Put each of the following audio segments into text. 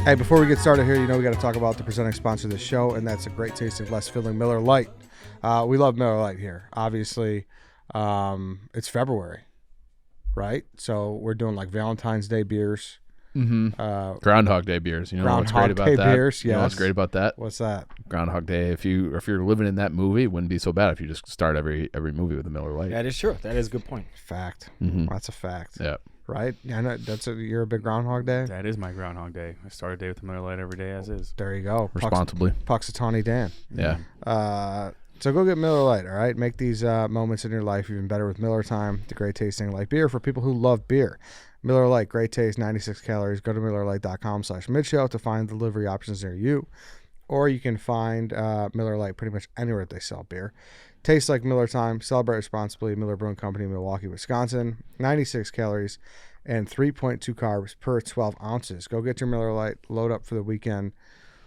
Hey, before we get started here, we got to talk about the presenting sponsor of the show, and that's a great tasting, less filling Miller Lite. We love Miller Lite here. Obviously, it's February, right? So we're doing like Valentine's Day beers. Mm-hmm. Groundhog Day beers. You know what's Groundhog great about Day that? beers, You know what's great about that? What's that? Groundhog Day. If you're living in that movie, it wouldn't be so bad if you just start every movie with a Miller Lite. That is true. That is a good point. Fact. Mm-hmm. That's a fact. Yeah. Right? Yeah, I know you're a big Groundhog Day. That is my Groundhog Day. I start a day with a Miller Lite every day as is. There you go. Responsibly. Puxatawny Dan. Yeah. So go get Miller Lite, all right? Make these moments in your life even better with Miller Time, the great tasting light beer for people who love beer. Miller Lite, great taste, 96 calories. Go to MillerLite.com/midshow to find delivery options near you. Or you can find Miller Lite pretty much anywhere they sell beer. Tastes like Miller Time. Celebrate responsibly. Miller Brewing Company, Milwaukee, Wisconsin. 96 calories and 3.2 carbs per 12 ounces. Go get your Miller Lite. Load up for the weekend.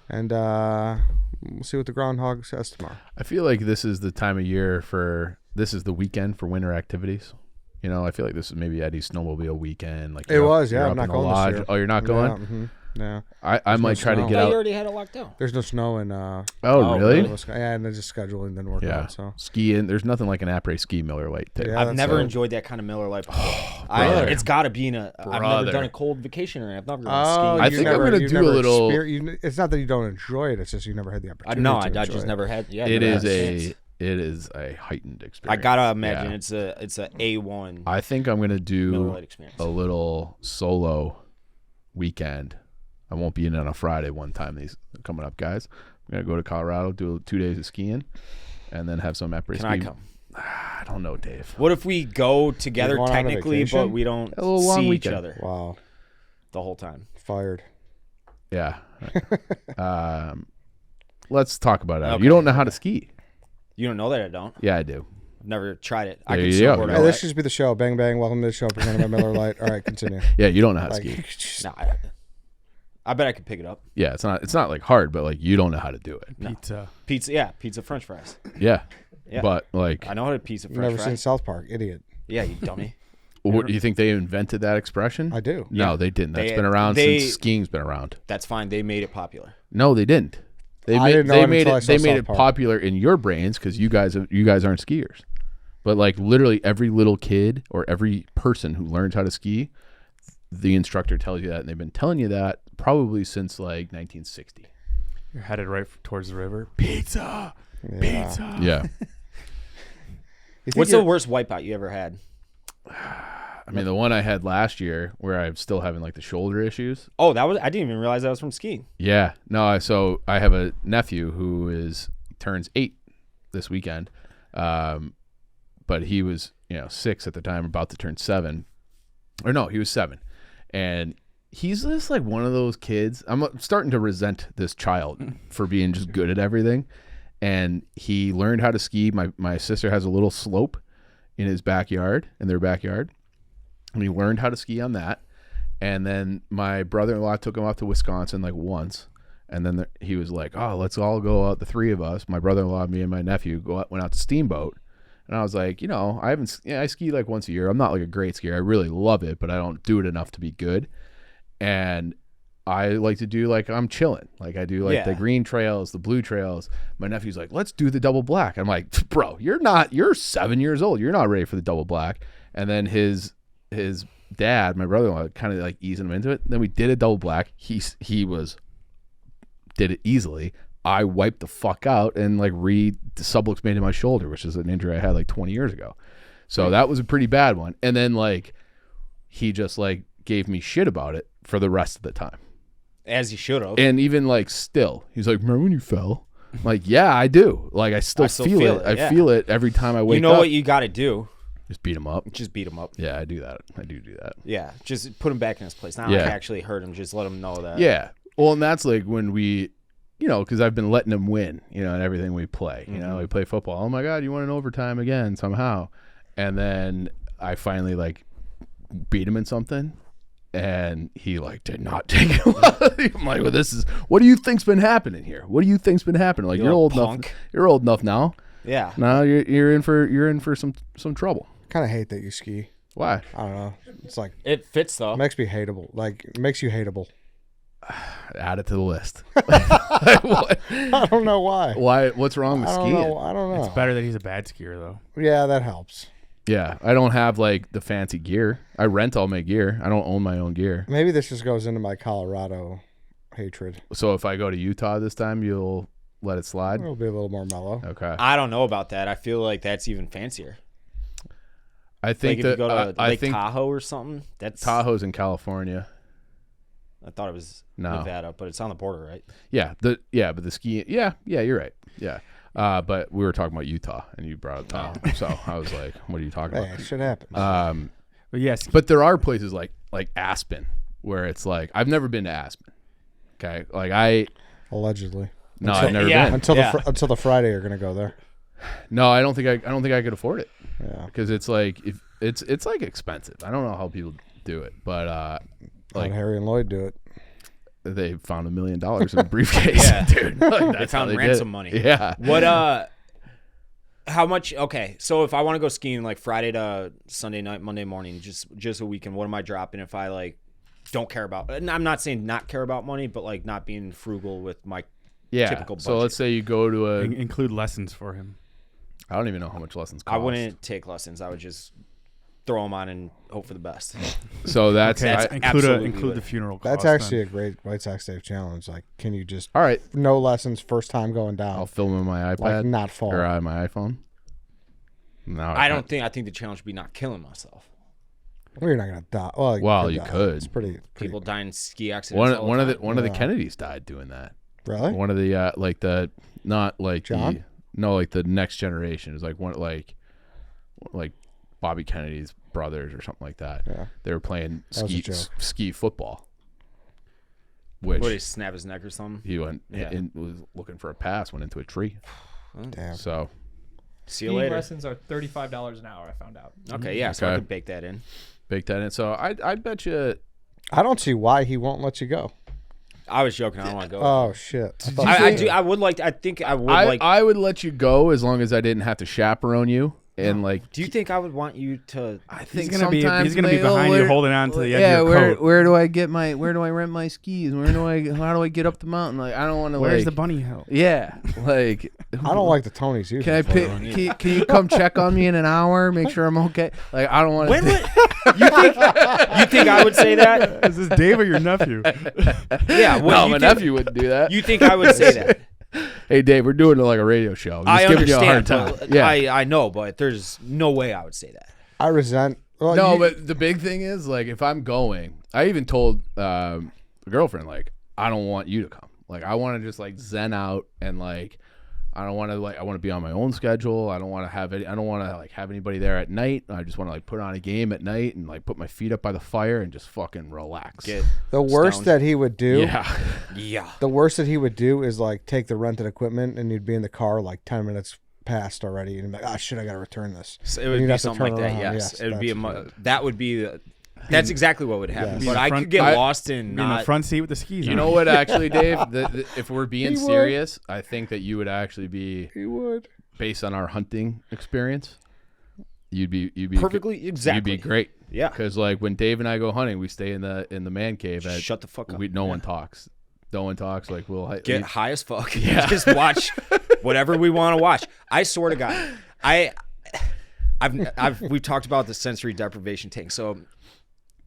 And we'll see what the Groundhog says tomorrow. I feel like this is the time of year this is the weekend for winter activities. You know, I feel like this is maybe Eddie's snowmobile weekend. Like it was, yeah. You're I'm up not in the going lodge. this year. Oh, you're not going? Yeah. Mm-hmm. Yeah. I might try to get You out. already had it locked down. There's no snow in. Oh, really? Yeah, and then just scheduling didn't work out. So skiing. There's nothing like an après ski Miller Lite tip. Yeah, I've never it. enjoyed that kind of Miller Lite before. Brother. It's got to be in a. I've Brother. never done a cold vacation or I've never Oh, gone I skiing. think I'm gonna do a little- It's not that you don't enjoy it. It's just you never had the opportunity. No, to I enjoy just it. never had. Yeah, It never is had a chance. it is a heightened I experience. gotta imagine Yeah. it's a A1 I think I'm gonna Miller do Lite experience. a little solo weekend. I won't be in on a Friday one time. These coming up, guys. I'm gonna go to Colorado, do 2 days of skiing, and then have some après ski. Can I come? I don't know, Dave. What if we go together going on a technically, vacation? but we don't A little long see weekend. each other Wow, the whole time? fired. Yeah. Let's talk about it. Okay. You don't know how to ski. You don't know that I don't. Yeah, I do. I've never tried it. I There can you go. snowboard. Yeah, Hey, all this right. should just be the show. Bang bang. Welcome to the show presented by Miller Lite. All right, continue. Yeah, you don't know how to Like, ski. No, I bet I could pick it up. Yeah, it's not like hard, but like you don't know how to do it. No. Pizza. Pizza, French fries. Yeah. Yeah. But like, I know how to pizza You've French never seen fries. South Park, idiot. Yeah, you dummy. what, do you think they invented that expression? I do. No, they didn't. That's They- been around they- since skiing's been around. That's fine. They made it popular. No, they didn't. I didn't know it until I saw They made South it Park. popular in your brains because you guys aren't skiers. But like literally every little kid or every person who learns how to ski, the instructor tells you that, and they've been telling you that probably since like 1960. You're headed right towards the river. Pizza. Yeah. Pizza. Yeah. You think What's the you're- worst wipeout you ever had? I mean, the one I had last year where I'm still having like the shoulder issues. Oh, I didn't even realize that was from skiing. Yeah. No, so I have a nephew who turns 8 this weekend. But he was, 6 at the time, about to turn 7. Or no, he was 7. And he's just like one of those kids. I'm starting to resent this child for being just good at everything. And he learned how to ski. My sister has a little slope in their backyard. And he learned how to ski on that. And then my brother-in-law took him up to Wisconsin like once. And then he was like, oh, let's all go out, the 3 of us, my brother-in-law, me, and my nephew, went out to Steamboat. And I was like, I ski like once a year. I'm not like a great skier. I really love it, but I don't do it enough to be good. And I like to do like I'm chilling. Like I do like the green trails, the blue trails. My nephew's like, let's do the double black. I'm like, bro, you're 7 years old. You're not ready for the double black. And then his dad, my brother-in-law, kind of like easing him into it. Then we did a double black. He did it easily. I wiped the fuck out and like subluxated my shoulder, which is an injury I had like 20 years ago. So that was a pretty bad one. And then like he just like gave me shit about it for the rest of the time. As you should have. And even like still, he's like, remember when you fell? I'm like, yeah, I do. Like I still feel it. I feel it every time I wake up. You know what you got to do? Just beat him up. Just beat him up. Yeah, I do that. I do that. Yeah, just put him back in his place. Not like actually hurt him. Just let him know that. Yeah. Well, and that's like when we, because I've been letting him win, in everything we play. We play football. Oh my God, you won in overtime again somehow. And then I finally like beat him in something. And he like did not take it. I'm like, well, what do you think's been happening here? What do you think's been happening? Like you're old enough. You're old enough now. Yeah. Now you're in for some trouble. Kind of hate that you ski. Why? I don't know. It's like It fits though. makes me hateable. Like it makes you hateable. Add it to the list. I don't know why. Why? What's wrong with skiing? I don't know. It's better that he's a bad skier, though. Yeah, that helps. Yeah, I don't have like the fancy gear. I rent all my gear. I don't own my own gear. Maybe this just goes into my Colorado hatred. So if I go to Utah this time, you'll let it slide? It'll be a little more mellow. Okay. I don't know about that. I feel like that's even fancier. I think like if you go to I Lake think Tahoe or something. That's Tahoe's in California. I thought it was No. Nevada, but it's on the border, right? Yeah, but the skiing. Yeah, you're right. Yeah. But we were talking about Utah, and you brought it up. So I was like, "What are you talking Hey, about?" shit happens. But yes, But there are places like Aspen where it's like I've never been to Aspen. Okay, like Allegedly. I've never yeah. been. Until the Friday you're gonna go there. No, I don't think I could afford it Yeah. because it's like if it's like expensive. I don't know how people do it, but Let Harry and Lloyd do it. they found $1 million in a briefcase. Yeah. Dude, like, They that's how found they did ransom it. money. Yeah. What how much okay, so if I want to go skiing like Friday to Sunday night, Monday morning, just a weekend, what am I dropping if I like don't care about and I'm not saying not care about money, but like not being frugal with my typical budget. So let's say you go to include lessons for him. I don't even know how much lessons cost. I wouldn't take lessons. I would just throw them on and hope for the best. So that's, Okay, That's include absolutely the funeral cost. That's actually a great White Sox Dave challenge. Like, can you just all right. no lessons first time going down? I'll film on my iPad like not fall. or my iPhone. No, I think the challenge would be not killing myself. Well, you're not gonna die. Well, Well, you die. could. It's pretty. People die in ski accidents. One of the Yeah. Kennedys died doing that. Really? One of the like the not like John? like the next generation. It was like one like Bobby Kennedy's brothers or something like that. Yeah. They were playing That was a joke. ski football. Which Would he snap his neck or something? he went Yeah. was looking for a pass, went into a tree. Damn. So See you Skiing later. lessons are $35 an hour, I found out. Okay, yeah, so I Okay. could bake that in. bake that in. So I bet you. I don't see why he won't let you go. I was joking. I don't want to go. Oh shit! I thought- I do. I would like. I think I would like. I would let you go as long as I didn't have to chaperone you and like. Do you think I would want you to? I He's think gonna be sometimes behind you, where- holding on to the edge Yeah, of your coat. where do I rent my skis? How do I get up the mountain? Like I don't want to. Where's like, the bunny hill? Yeah, like I don't like the Tonys using. Can I pick? Can you come check on me in an hour? Make sure I'm okay. Like I don't want When to. would you think I would say that? Is this Dave or your nephew? Yeah. No, What, my you think, nephew wouldn't do that. You think I would say that? Hey Dave, we're doing like a radio show. I'm I just giving you a hard understand. time. But Yeah. I know, but there's no way I would say that. I resent. Well, No, you- but the big thing is like if I'm going, I even told the girlfriend like I don't want you to come. Like I want to just like zen out and like I don't want to I want to be on my own schedule. I don't want to have have anybody there at night. I just want to like put on a game at night and like put my feet up by the fire and just fucking relax. Get the worst stoned. that he would do. Yeah. Yeah. The worst that he would do is like take the rented equipment and you'd be in the car like 10 minutes past already and be like, oh shit, I gotta return this. So it And would you'd be have to something like turn that. around. Yes, it would be that's that would be. That's exactly what would happen. Yes. But Be in I front- could get I- lost in Be in not. the front seat with the skis You on. know what actually, Dave? If we're being He would. serious, I think that you would actually be He would. based on our hunting experience. You'd be Perfectly, exactly. You'd be great. Yeah. Because like when Dave and I go hunting, we stay in the man cave. Shut the fuck up. No one talks. No one talks. Like we'll Get high as fuck. Yeah. Just watch whatever we want to watch. I swear to God, we've talked about the sensory deprivation tank. So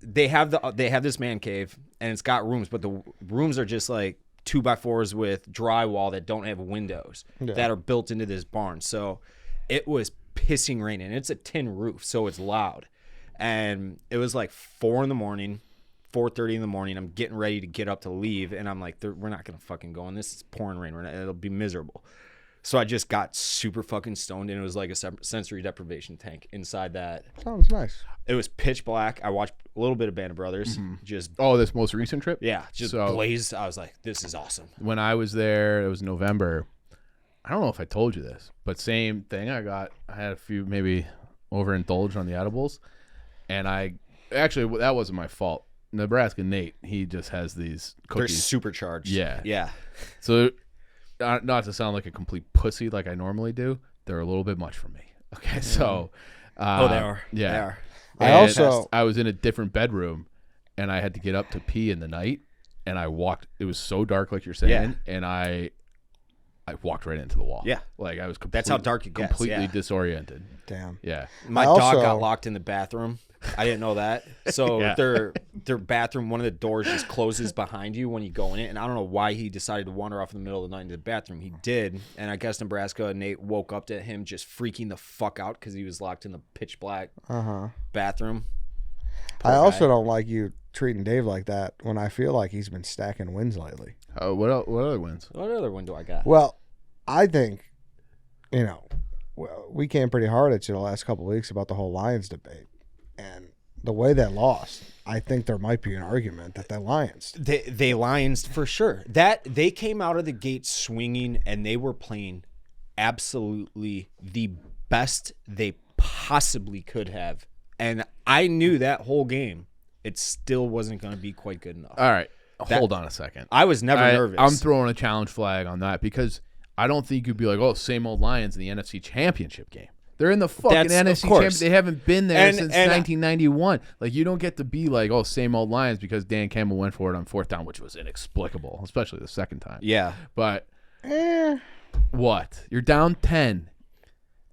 they have this man cave and it's got rooms, but the rooms are just like 2x4s with drywall that don't have windows that are built into this barn. So it was pissing raining. It's a tin roof, so it's loud. And it was like 4 in the morning. 4:30 in the morning. I'm getting ready to get up to leave, and I'm like, we're not gonna fucking go in this. It's pouring rain. It'll be miserable. So I just got super fucking stoned, and it was like a sensory deprivation tank inside that. Sounds nice. It was pitch black. I watched a little bit of Band of Brothers. Just this most recent trip. just So- blazed. I was like, this is awesome. When I was there, it was November. I don't know if I told you this, but same thing. I had a few maybe overindulged on the edibles, and that wasn't my fault. Nebraska Nate, he just has these They're cookies. supercharged. Yeah. Yeah. So, not to sound like a complete pussy like I normally do, they're a little bit much for me. Okay, so. They are. Yeah. They are. I And also- I was in a different bedroom, and I had to get up to pee in the night, and I walked. It was so dark, like you're saying, and I walked right into the wall. Yeah. Like I was That's how dark it gets. completely Yeah. disoriented. Damn. Yeah. My dog got locked in the bathroom. I didn't know that. So Yeah. their bathroom, one of the doors just closes behind you when you go in it. And I don't know why he decided to wander off in the middle of the night into the bathroom. He did. And I guess Nebraska and Nate woke up to him just freaking the fuck out because he was locked in the pitch black bathroom. I also don't like you treating Dave like that when I feel like he's been stacking wins lately. What other wins? What other one do I got? Well, I think, we came pretty hard at you the last couple of weeks about the whole Lions debate. And the way they lost, I think there might be an argument that they Lions. They Lions for sure. That they came out of the gate swinging and they were playing absolutely the best they possibly could have. And I knew that whole game, it still wasn't going to be quite good enough. All right. Hold on a second. I was never nervous. I'm throwing a challenge flag on that because I don't think you'd be like, oh, same old Lions in the NFC Championship game. They're in the fucking NFC Championship. They haven't been there since 1991. Like, you don't get to be like, oh, same old Lions because Dan Campbell went for it on 4th down, which was inexplicable, especially the second time. Yeah. But what? You're down 10.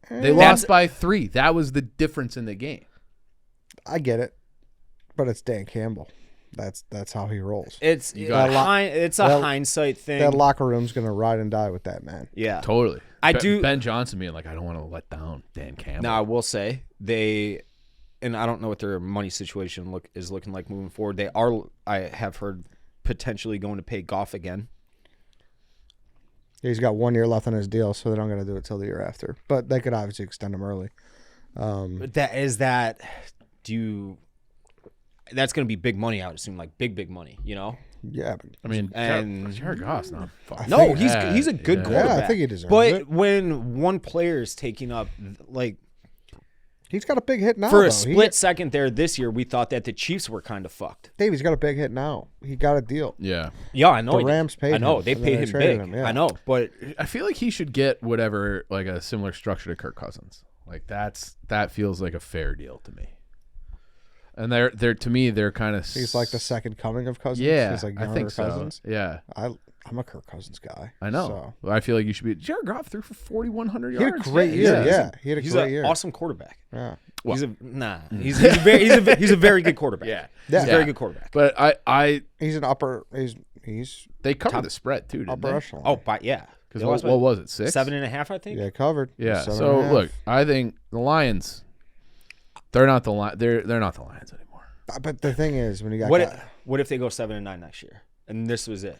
They lost by 3. That was the difference in the game. I get it, but it's Dan Campbell. That's how he rolls. It's a hindsight thing. That locker room's gonna ride and die with that man. Yeah, Totally. I do. Ben Johnson being like, I don't want to let down Dan Campbell. Now I will say and I don't know what their money situation is looking like moving forward. They are, I have heard, potentially going to pay Goff again. He's got 1 year left on his deal, so they're not gonna do it till the year after. But they could obviously extend him early. But that's going to be big money, I would assume, like big money, Yeah, but I mean, and Jared Goff's not fucking. no, he's a good quarterback. Yeah, I think he deserves but it. when one player is taking up, like, he's got a big hit now. for a though. split second there this year, we thought that the Chiefs were kind of fucked. Dave, he's got a big hit now. He got a deal. Yeah. Yeah, I know. The Rams paid I know him, they and then paid they him traded big. him, yeah. I know, but I feel like he should get whatever, like a similar structure to Kirk Cousins. Like that feels like a fair deal to me. And they're to me, they're kind of. He's like the second coming of Cousins. Yeah, he's like I think so. Cousins. Yeah, I'm a Kirk Cousins guy. I know. So. I feel like you should be. Jared Goff threw for 4,100 He yards. had a great year. Yeah, he had a he's great an year. awesome quarterback. Yeah. Well, He's a very good quarterback. Yeah, he's a very good quarterback. But he's an upper. He's they covered the spread too, didn't upper they? echelon. Oh, yeah. Because what was it? 6, 7.5, I think. Yeah, covered. Yeah. 7.5. So look, I think the Lions. They're not the They're not the Lions anymore. But the thing is, when you got what if they go 7-9 next year, and this was it?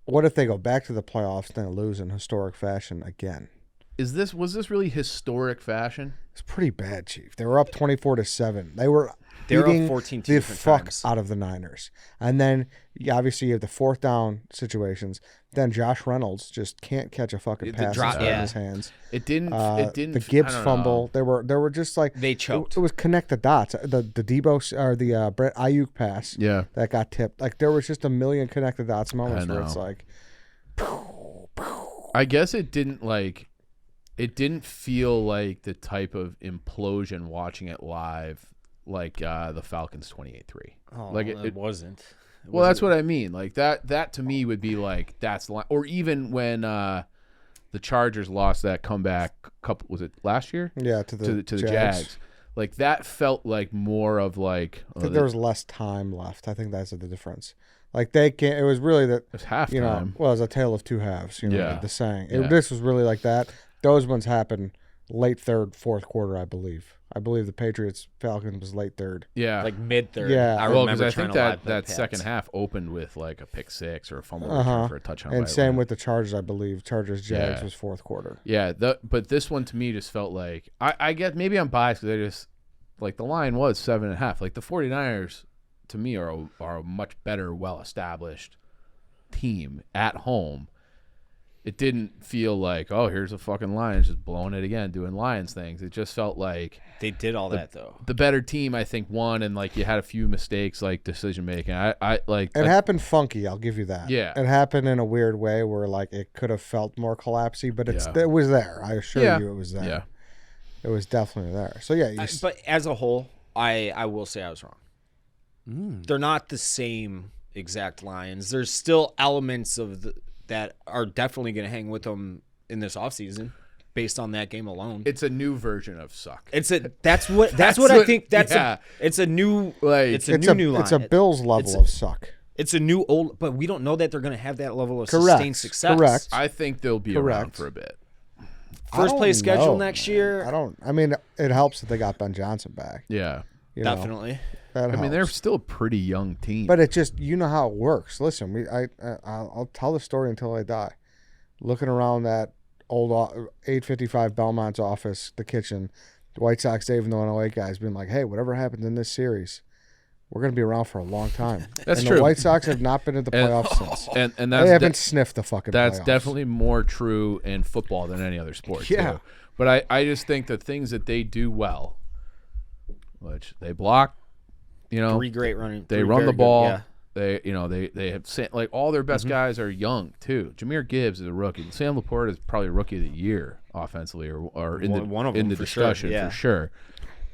what if they go back to the playoffs and then lose in historic fashion again? Was this really historic fashion? It's pretty bad, Chief. They were up 24-7. They were They were up beating 14 the different fuck times. out of the Niners. And then obviously you have the 4th down situations. Then Josh Reynolds just can't catch a fucking pass out of his hands. It didn't. The Gibbs fumble. They were just like They choked. It was connect the dots. The Debo or the Brett Ayuk pass. Yeah. That got tipped. Like there was just a million connect the dots moments where it's like. I guess it didn't like. It didn't feel like the type of implosion watching it live, like the Falcons 28-3. Oh, like it wasn't. Well, that's what I mean. Like that to me would be like that's the line. Or even when the Chargers lost that comeback couple, was it last year? Yeah, to the Jags. Like that felt like more of like. I think there was less time left. I think that's the difference. Like they can't. It was really that. It was halftime. You know, well, it was a tale of two halves. You know, Yeah. the saying. Yeah. This was really like that. Those ones happened late third, 4th quarter, I believe. I believe the Patriots Falcons was late third. Yeah. Like mid-third. Yeah. I Well, remember because I trying think to live that bet second Pats. half opened with like a pick 6 or a fumble return for a touchdown. And by same Atlanta. with the Chargers, I believe. Chargers Jags Yeah. was 4th quarter. Yeah, but this one to me just felt like I get maybe I'm biased because I just like the line was 7.5. Like the 49ers to me are a much better, well established team at home. It didn't feel like, oh, here's a fucking Lions just blowing it again, doing Lions things. It just felt like They did all that though. the better team I think won, and like you had a few mistakes like decision making. I like It happened funky, I'll give you that. Yeah. It happened in a weird way where like it could have felt more collapsy, but Yeah. it was there. I assure Yeah. you it was there. Yeah. It was definitely there. So yeah, But as a whole, I will say I was wrong. They're not the same exact Lions. There's still elements of that are definitely going to hang with them in this offseason based on that game alone. It's a new version of suck. That's what I think. Yeah. It's a new Like, it's a new line. It's a Bills level of suck. It's a new old, but we don't know that they're going to have that level of sustained success. Correct. I think they'll be around for a bit. First place schedule know, next man. year. I mean, it helps that they got Ben Johnson back. Yeah. You know, Definitely. that I mean, they're helps. still a pretty young team. But it just, you know how it works. Listen, I'll tell the story until I die. Looking around that old 855 Belmont's office, the kitchen, the White Sox Dave and the 108 guys being like, hey, whatever happens in this series, we're going to be around for a long time. That's and true. The White Sox have not been in the playoffs since. and They that's haven't sniffed the fucking that's playoffs. definitely more true in football than any other sport. Yeah. Too. But I just think the things that they do well, which they block, you know, Three great running. they three run very the good- ball. yeah. They have like all their best guys are young too. Jameer Gibbs is a rookie. Sam Laporte is probably rookie of the year offensively, or in One of the them for sure, discussion yeah. for sure.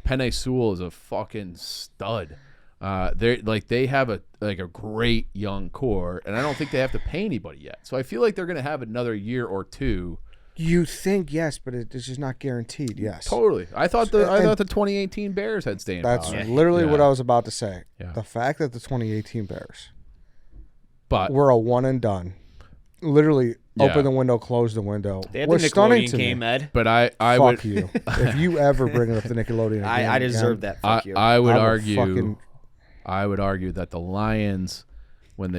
Penei Sewell is a fucking stud. They have a great young core, and I don't think they have to pay anybody yet. So I feel like they're going to have another year or two. You think yes, but it's just not guaranteed. Yes, Totally. I thought the 2018 Bears had staying That's power. literally what Yeah. I was about to say. Yeah. The fact that the 2018 Bears But were a one and done, literally Yeah. open the window, close the window, They had was the stunning Nickelodeon to game, me. Ed. but I Fuck would you. If you ever bring up the Nickelodeon again, I deserve that. Fuck you. I would I will argue fucking- I would argue that the Lions, when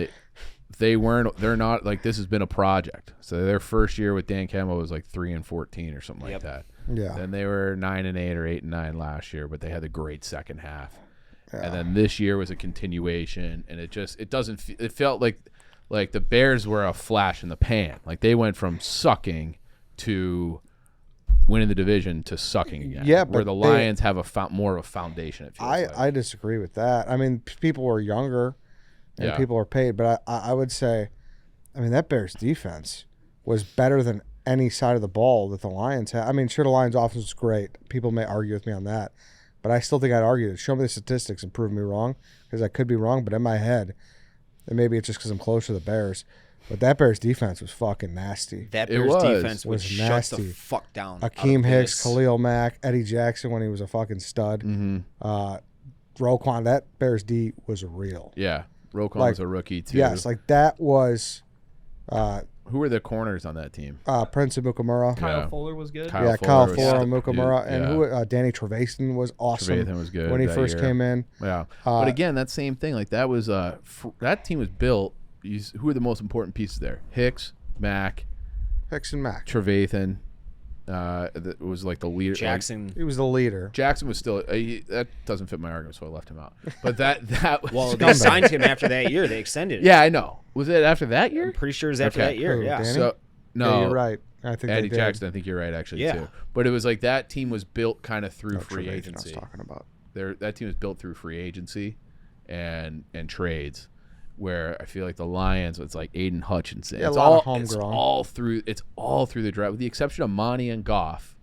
they're not like, this has been a project. So their first year with Dan Campbell was like 3-14 or something like Yep. that. Yeah. Then they were 9-8 or 8-9 last year, but they had a great second half. And then this year was a continuation, and it felt like the Bears were a flash in the pan. Like they went from sucking to winning the division to sucking again. Yeah, where but the they- Lions have more of a foundation. It feels like. I disagree with that. I mean, people were younger and Yeah. people were paid, but I would say, I mean, that Bears defense was better than any side of the ball that the Lions had. I mean, sure, the Lions offense was great. People may argue with me on that, but I still think I'd argue it. Show me the statistics and prove me wrong, because I could be wrong, but in my head, and maybe it's just because I'm close to the Bears, but that Bears defense was fucking nasty. that It Bears was. defense would Was shut nasty. the fuck down. Akeem Hicks, Khalil Mack, Eddie Jackson when he was a fucking stud. Roquan, that Bears D was real. Yeah, Roquan Like, was a rookie too. Yes, like that was Who were the corners on that team? Prince of Mukamura. Kyle Yeah. Fuller was good. Kyle Yeah, Fuller Kyle was- Fuller and yeah. Mukamura. And Yeah. who? Danny Trevathan was awesome. Trevathan was good when he that first year. came in. Yeah, but again, that same thing. Like that was that team was built. Who are the most important pieces there? Hicks, Mack, Hicks and Mack. Trevathan. That was like the leader. Jackson. He was the leader. Jackson was still. That doesn't fit my argument, so I left him out. But that. Well, they signed him after that year. They extended it. Yeah, I know. Was it after that year? I'm pretty sure it was after Okay. that year. Who, Yeah. Danny? So no, Yeah, you're right. I think Eddie they did. Jackson. I think you're right, actually, Yeah. too. But it was like that team was built kind of through No, free Trevathan I was agency. talking about. That team was built through free agency and trades, where I feel like the Lions, it's like Aiden Hutchinson. Yeah, a it's lot of all it's homegrown. all through the draft, with the exception of Monty and Goff.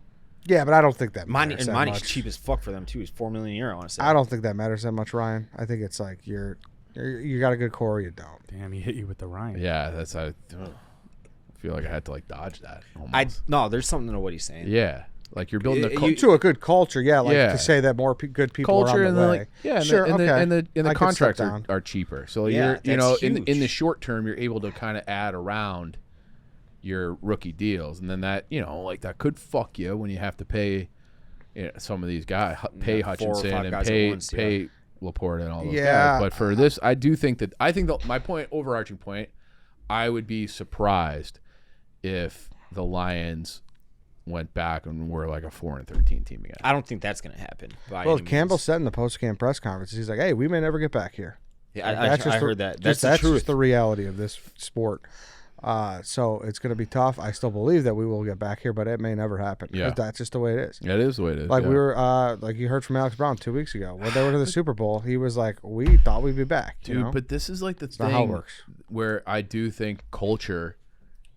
Yeah, but I don't think that Monty, matters and that Monty's much. cheap as fuck for them too. He's $4 million a year. I want to say. I don't think that matters that much, Ryan. I think it's like you got a good core or you don't. Damn, he hit you with the Ryan. Yeah, that's how. I feel like I had to like dodge that. Almost. No, there's something to what he's saying. Yeah, like you're building a You- To a good culture, yeah, like Yeah. to say that more good people culture are on and the the, way. like, yeah, and sure, the, and okay. the, and the I could step contracts are, down. are cheaper. So Yeah, you're that's in the huge. short term, you're able to kind of add around your rookie deals, and then that like that could fuck you when you have to pay some of these guys, pay 4 or 5 Hutchinson and guys at pay once, pay Laporte and all those Yeah. guys. But for this, I do think that my overarching point, I would be surprised if the Lions went back and were like a 4-13 team again. I don't think that's going to happen. by Well, any Campbell means. said in the post-game press conference, he's like, "Hey, we may never get back here." Yeah, Like, I heard that. That's That's the truth. just the reality of this sport. So it's going to be tough. I still believe that we will get back here, but it may never happen. Yeah. That's just the way it is. That is the way it is. Like yeah. we were, like you heard from Alex Brown 2 weeks ago when they were to the Super Bowl. He was like, "We thought we'd be back." Dude, you know? but this is like the not how it thing works. where I do think culture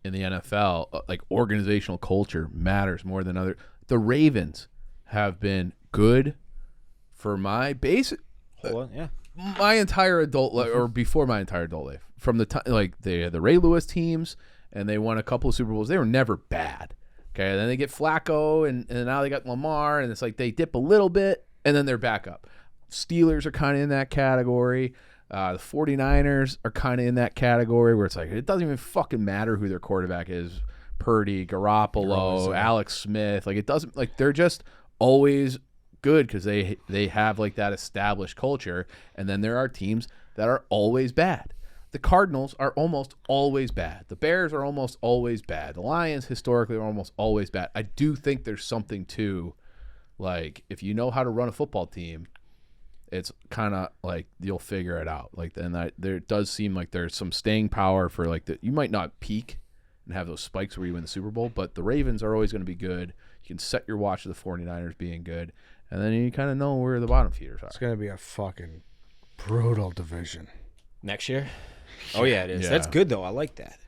in the NFL, like organizational culture, matters more than other. The Ravens have been good for my base. Well, yeah. my entire adult life, or before my entire adult life, from the time like they had the Ray Lewis teams and they won a couple of Super Bowls, they were never bad. Okay, and then they get Flacco and now they got Lamar, and it's like they dip a little bit and then they're back up. Steelers are kind of in that category. The 49ers are kind of in that category where it's like it doesn't even fucking matter who their quarterback is. Purdy, Garoppolo, Alex Smith, like it doesn't, like they're just always good because they have like that established culture. And then there are teams that are always bad. The Cardinals are almost always bad. The Bears are almost always bad. The Lions historically are almost always bad. I do think there's something to, like, if you know how to run a football team, it's kind of like you'll figure it out. Like, then there does seem like there's some staying power for like you might not peak and have those spikes where you win the Super Bowl, but the Ravens are always going to be good. You can set your watch to the 49ers being good, and then you kind of know where the bottom feeders are. It's going to be a fucking brutal division. Next year? Oh, yeah, it is. Yeah. That's good, though. I like that.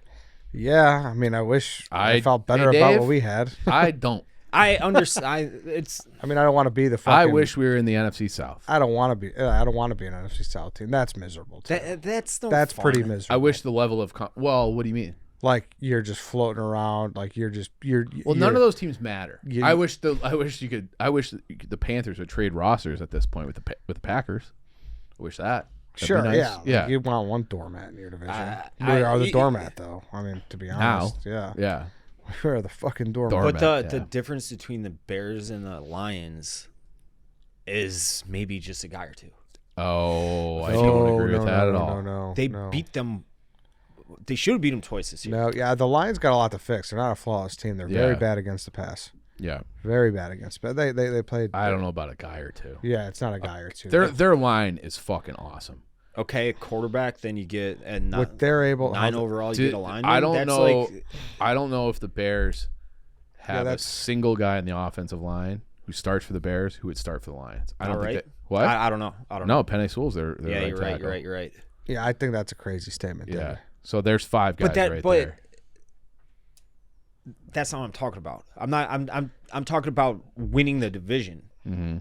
Yeah, I mean, I wish I felt better Hey, about Dave, what we had. I don't. I understand. It's I mean, I don't want to be the fucking. I wish we were in the NFC South. I don't want to be. I don't want to be an NFC South team. That's miserable. Too. that's no That's fun. pretty miserable. I wish the level of well, what do you mean? Like you're just floating around. Like you're. Well, none of those teams matter. you- I wish the Panthers would trade rosters at this point with the Packers. I wish that. That'd Sure, be nice. yeah. Yeah. Like, you want one doormat in your division. We I- are the y- doormat, though. I mean, to be honest, yeah. Yeah. We are the fucking doormat. Doormat. But the yeah. difference between the Bears and the Lions is maybe just a guy or two. Oh, I don't agree with that at all. No, They no. beat them. They should have beat them twice this year. No, yeah, the Lions got a lot to fix. They're not a flawless team. They're very Yeah. bad against the pass. Yeah. Very bad against. But they played. I don't know about a guy or two. Yeah, it's not a guy or two. Their line is fucking awesome. Okay, quarterback, then you get what they're able. nine overall. You Dude, get a lineman. I don't That's know. Like, I don't know if the Bears have a that's- single guy in the offensive line who starts for the Bears who would start for the Lions. I don't all think right. that, what? I don't know. I don't know. No, Penei Sewell's their Yeah, right you're right. tackle. You're right. Yeah, I think that's a crazy statement. Yeah. David. So there's five guys right there. That's not what I'm talking about. I'm talking about winning the division. Mm-hmm.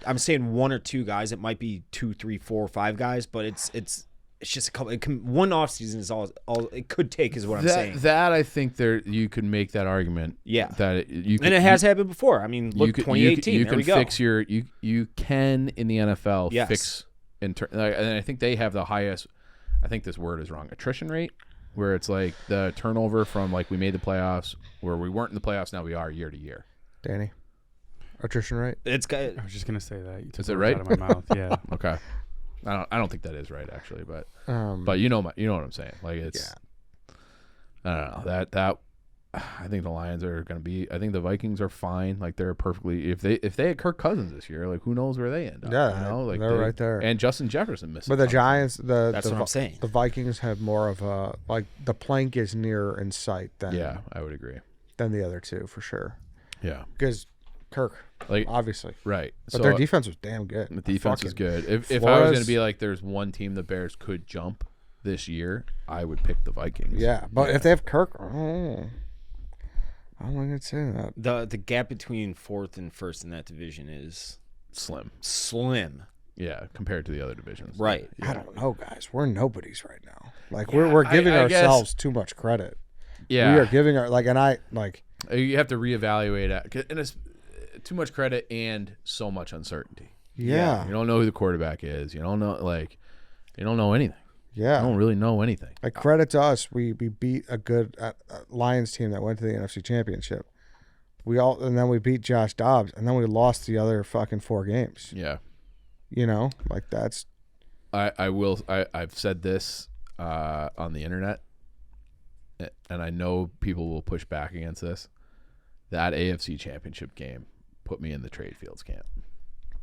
I'm saying one or two guys. It might be 2, 3, 4, 5 guys, but it's just a couple. One offseason is all it could take, is what I'm saying. That I think you could make that argument. Yeah. That you could, And it has happened before. I mean, look, you could, 2018. You there can we go. fix you can in the NFL Yes. fix and I think they have the highest. I think this word is wrong. Attrition rate, where it's like the turnover from like we made the playoffs, where we weren't in the playoffs, now we are year to year. Danny, attrition rate. It's got. I was just gonna say that. You took Is it words right? Out of my mouth. Yeah. Okay. I don't think that is right actually, but But you know what I'm saying. Like it's I don't know. That I think the Lions are going to be. I think the Vikings are fine. Like they're perfectly. If they had Kirk Cousins this year, like who knows where they end up? Yeah, you know? Like they're right there. And Justin Jefferson missed. But the Giants, That's what I'm saying. The Vikings have more of a like the plank is nearer in sight than I would agree. than the other two for sure. Yeah, Because Kirk, like obviously, right. but their defense was damn good. The defense is good. If I was Flores- going to be like, there's one team the Bears could jump this year, I would pick the Vikings. Yeah, but if they have Kirk, I'm not gonna say that. The gap between fourth and first in that division is Slim. slim. Yeah, compared to the other divisions. Right. I don't know, guys. We're nobodies right now. Like we're giving I guess- ourselves too much credit. Yeah. We are giving our like, and I like. You have to reevaluate it, and it's too much credit and so much uncertainty. Yeah. You don't know who the quarterback is. You don't know you don't know anything. Yeah. You don't really know anything. Like credit to us, we beat a good Lions team that went to the NFC Championship. And then we beat Josh Dobbs, and then we lost the other fucking 4 games. Yeah. You know, like that's. I've said this on the internet, and I know people will push back against this. That AFC Championship game put me in the trade fields camp,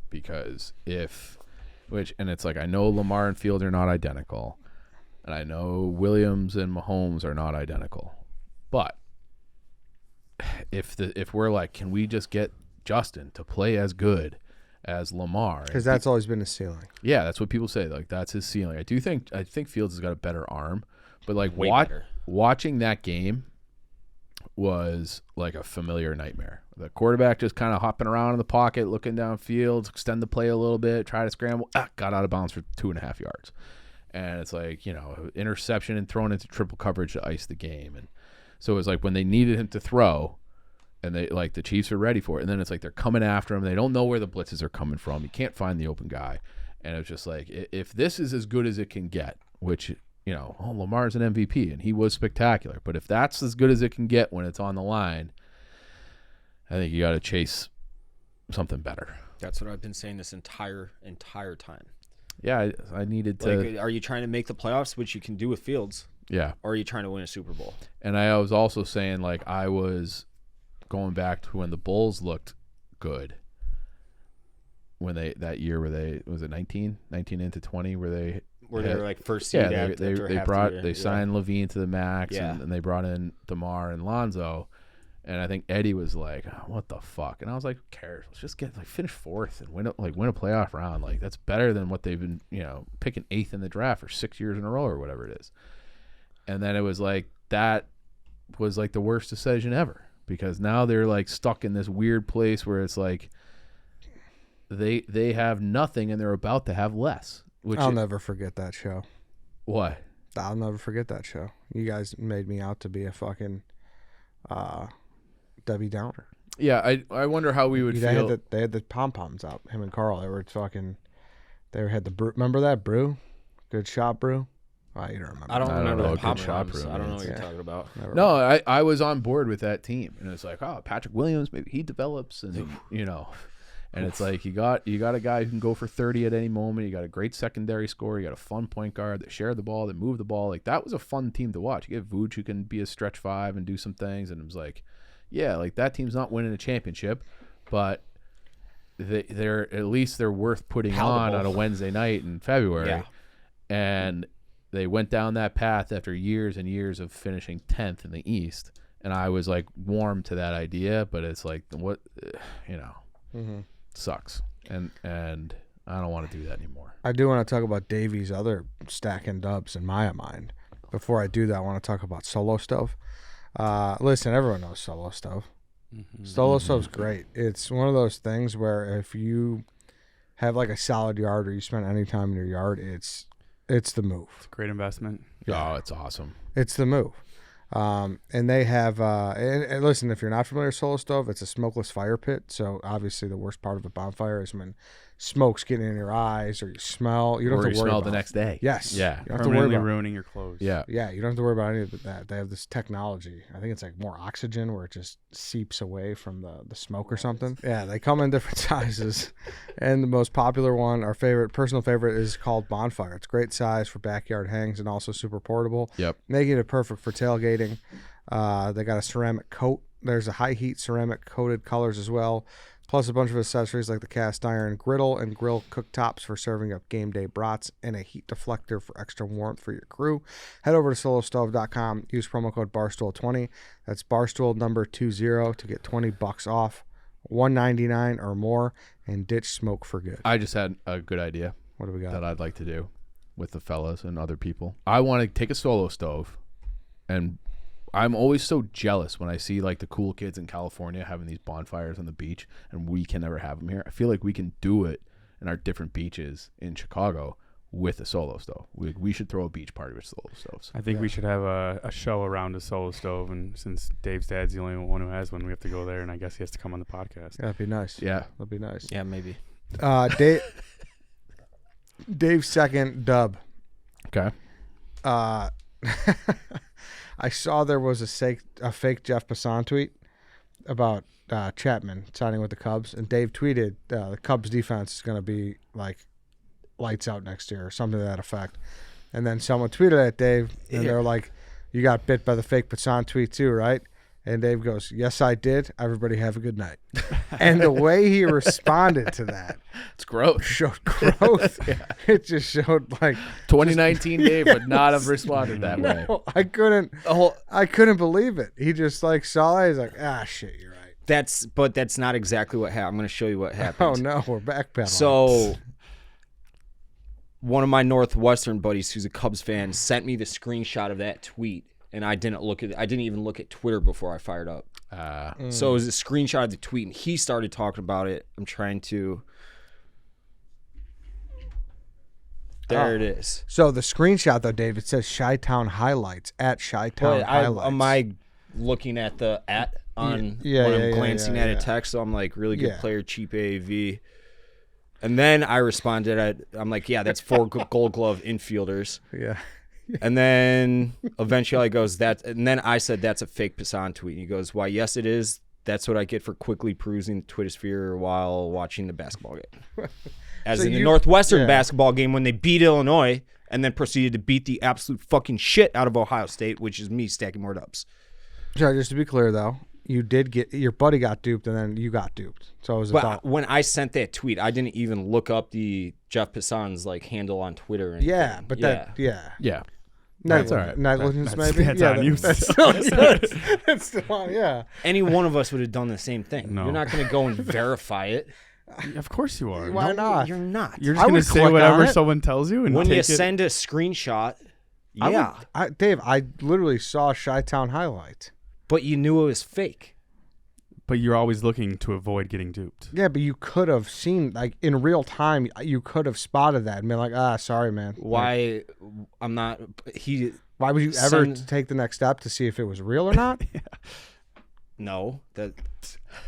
because it's like I know Lamar and Fields are not identical, and I know Williams and Mahomes are not identical, but if we're like, can we just get Justin to play as good as Lamar? Because that's always been his ceiling. Yeah, that's what people say. Like that's his ceiling. I think Fields has got a better arm, but like Way better. watching that game was like a familiar nightmare. The quarterback just kind of hopping around in the pocket, looking downfield, extend the play a little bit, try to scramble, got out of bounds for 2.5 yards. And it's like, interception and thrown into triple coverage to ice the game. And so it was like when they needed him to throw, and they like the Chiefs are ready for it, and then it's like they're coming after him. They don't know where the blitzes are coming from. You can't find the open guy. And it's just like, if this is as good as it can get, which, Lamar's an MVP, and he was spectacular. But if that's as good as it can get when it's on the line, I think you got to chase something better. That's what I've been saying this entire time. Yeah, I needed to. Like, are you trying to make the playoffs, which you can do with Fields? Yeah. Or are you trying to win a Super Bowl? And I was also saying, like, I was going back to when the Bulls looked good. When that year where they, was it 19 into 20, where they were like first seed. They signed Levine to the max, Yeah. and they brought in DeMar and Lonzo. And I think Eddie was like, "What the fuck?" And I was like, "Who cares? Let's just finish fourth and win a playoff round. Like, that's better than what they've been, picking 8th in the draft for 6 years in a row or whatever it is." And then it was like that was like the worst decision ever, because now they're like stuck in this weird place where it's like they have nothing and they're about to have less. I'll never forget that show. What? I'll never forget that show. You guys made me out to be a fucking Debbie Downer. Yeah, I wonder how we would feel. They had the pom-poms out, him and Carl. They had the brew. Remember that brew? Good shot brew? Oh, you don't remember. I don't remember know the a good shot pom-poms. brew I don't know means. what you're talking about. No, I was on board with that team. And it's like, Patrick Williams, maybe he develops, and, and it's like you got a guy who can go for 30 at any moment. You got a great secondary scorer. You got a fun point guard that shared the ball, that moved the ball. Like, that was a fun team to watch. You get Vooch, who can be a stretch 5 and do some things. And it was like, yeah, like, that team's not winning a championship, but they're worth putting on a Wednesday night in February. Yeah. And they went down that path after years and years of finishing 10th in the East. And I was like warm to that idea, but it's like, what, sucks. And I don't want to do that anymore. I do want to talk about Davey's other stacking dubs in my mind. Before I do that, I want to talk about Solo Stove. Listen, everyone knows Solo Stove. Mm-hmm. Solo Stove's great. It's one of those things where if you have like a solid yard or you spend any time in your yard, it's the move. It's a great investment. Oh, it's awesome. It's the move. And they have, and listen, if you're not familiar with Solo Stove, it's a smokeless fire pit. So obviously the worst part of a bonfire is when smoke's getting in your eyes or you smell. You don't have to worry smell about the next day. Yes. Yeah. You don't have to worry Permanently about ruining your clothes. Yeah. Yeah, you don't have to worry about any of that. They have this technology. I think it's like more oxygen where it just seeps away from the smoke or something. Yeah, they come in different sizes. And the most popular one, our personal favorite, is called Bonfire. It's great size for backyard hangs and also super portable. Yep. Making it perfect for tailgating. They got a ceramic coat. There's a high heat ceramic coated colors as well. Plus a bunch of accessories like the cast iron griddle and grill cooktops for serving up game day brats, and a heat deflector for extra warmth for your crew. Head over to solostove.com. Use promo code Barstool20. That's Barstool number 20 to get $20 off, $199 or more, and ditch smoke for good. I just had a good idea. What do we got? That I'd like to do with the fellas and other people. I want to take a Solo Stove, and I'm always so jealous when I see like the cool kids in California having these bonfires on the beach, and we can never have them here. I feel like we can do it in our different beaches in Chicago with a Solo Stove. We should throw a beach party with Solo Stoves. I think we should have a show around a Solo Stove, and since Dave's dad's the only one who has one, we have to go there, and I guess he has to come on the podcast. That'd be nice. Yeah. That'd be nice. Yeah, maybe. Dave's second dub. Okay. I saw there was a fake Jeff Passan tweet about Chapman signing with the Cubs, and Dave tweeted the Cubs defense is going to be like lights out next year or something to that effect. And then someone tweeted at Dave, and they're like, "You got bit by the fake Passan tweet too, right?" And Dave goes, "Yes, I did. Everybody have a good night." And the way he responded to that, It's gross. showed growth. It just showed like 2019 Dave would not have responded that way. no, I couldn't believe it. He just like saw it. He's like, shit, you're right. But that's not exactly what happened. I'm going to show you what happened. Oh no, we're backpedaling. So one of my Northwestern buddies who's a Cubs fan sent me the screenshot of that tweet and I didn't even look at Twitter before I fired up. So it was a screenshot of the tweet, and he started talking about it. I'm trying to. There it is. So the screenshot though, Dave, it says Chi-Town highlights at Chi-Town highlights. Am I looking at the on when I'm glancing at a text? So I'm like, really good player, cheap AAV. And then I responded. I'm like, yeah, that's 4 Gold Glove infielders. Yeah. And then eventually he goes, that. And then I said, that's a fake Passan tweet. And he goes, why, yes, it is. That's what I get for quickly perusing the Twitter sphere while watching the basketball game. As in the Northwestern basketball game when they beat Illinois and then proceeded to beat the absolute fucking shit out of Ohio State, which is me stacking more dubs. Sorry, just to be clear, though, you did get your buddy got duped and then you got duped. So it was about when I sent that tweet, I didn't even look up the Jeff Passan's like handle on Twitter. Or anything. Yeah, but Yeah. That's all right. Negligence, maybe. That's on you. That's still that's still on. Yeah. Any one of us would have done the same thing. No. You're not going to go and verify it. Of course you are. Why not? You're not. You're just going to say whatever someone tells you and when take you it. send a screenshot. Yeah, Dave, I literally saw Chi-Town highlight. but you knew it was fake. But you're always looking to avoid getting duped. Yeah, but you could have seen, like, in real time, you could have spotted that and been like, sorry, man. Why? I'm not. Why would you ever take the next step to see if it was real or not? No, that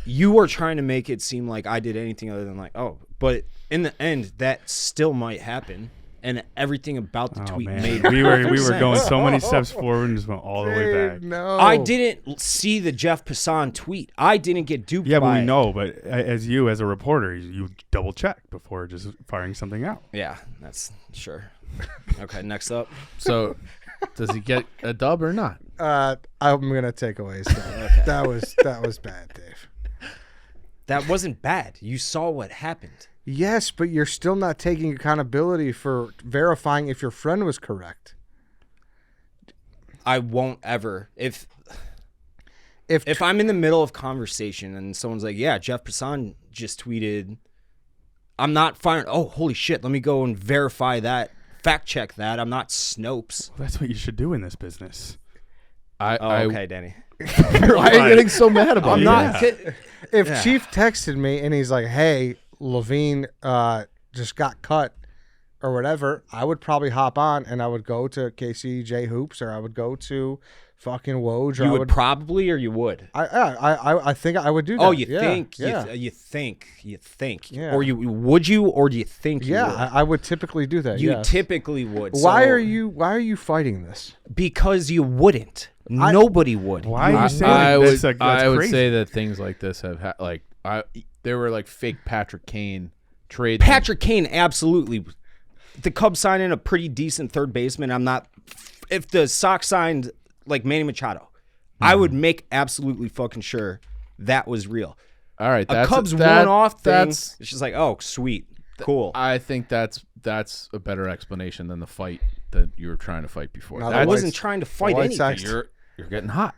you were trying to make it seem like I did anything other than like, oh, but in the end, that still might happen, and everything about the tweet made we were sense. going so many steps forward and just went all the way back. No, I didn't see the Jeff Passan tweet. I didn't get duped. Yeah, but by we know. But as a reporter, you double check before just firing something out. Yeah, that's sure. Okay, next up. So, does he get a dub or not? I'm gonna take away his dub. Okay. That was bad, Dave. That wasn't bad. You saw what happened. Yes, but you're still not taking accountability for verifying if your friend was correct. I won't ever. If I'm in the middle of conversation and someone's like, yeah, Jeff Passan just tweeted, I'm not firing. Oh, holy shit. Let me go and verify that. Fact check that. I'm not Snopes. Well, that's what you should do in this business. Okay, Danny. Why are you getting so mad about it? I'm not. If Chief texted me and he's like, hey, Levine just got cut or whatever, I would probably hop on and I would go to KCJ Hoops or I would go to fucking Woj. Or You I would probably, or you would? I think I would do that. Oh, you Yeah, think? Yeah. You think? Yeah. Or would you, or do you think you would? I would typically do that. You yes. typically would. Why So- are you fighting this? Because you wouldn't. Nobody would. Why are you saying I would, that's I would crazy? say that things like this have there were like fake Patrick Kane trade. Patrick Kane, absolutely. The Cubs signed in a pretty decent third baseman. I'm not. If the Sox signed like Manny Machado, I would make absolutely fucking sure that was real. All right, A Cubs one-off thing. It's just like, oh, sweet, cool. I think that's a better explanation than the fight that you were trying to fight before. No, I the wasn't White- trying to fight White anything. Sox- You're getting hot.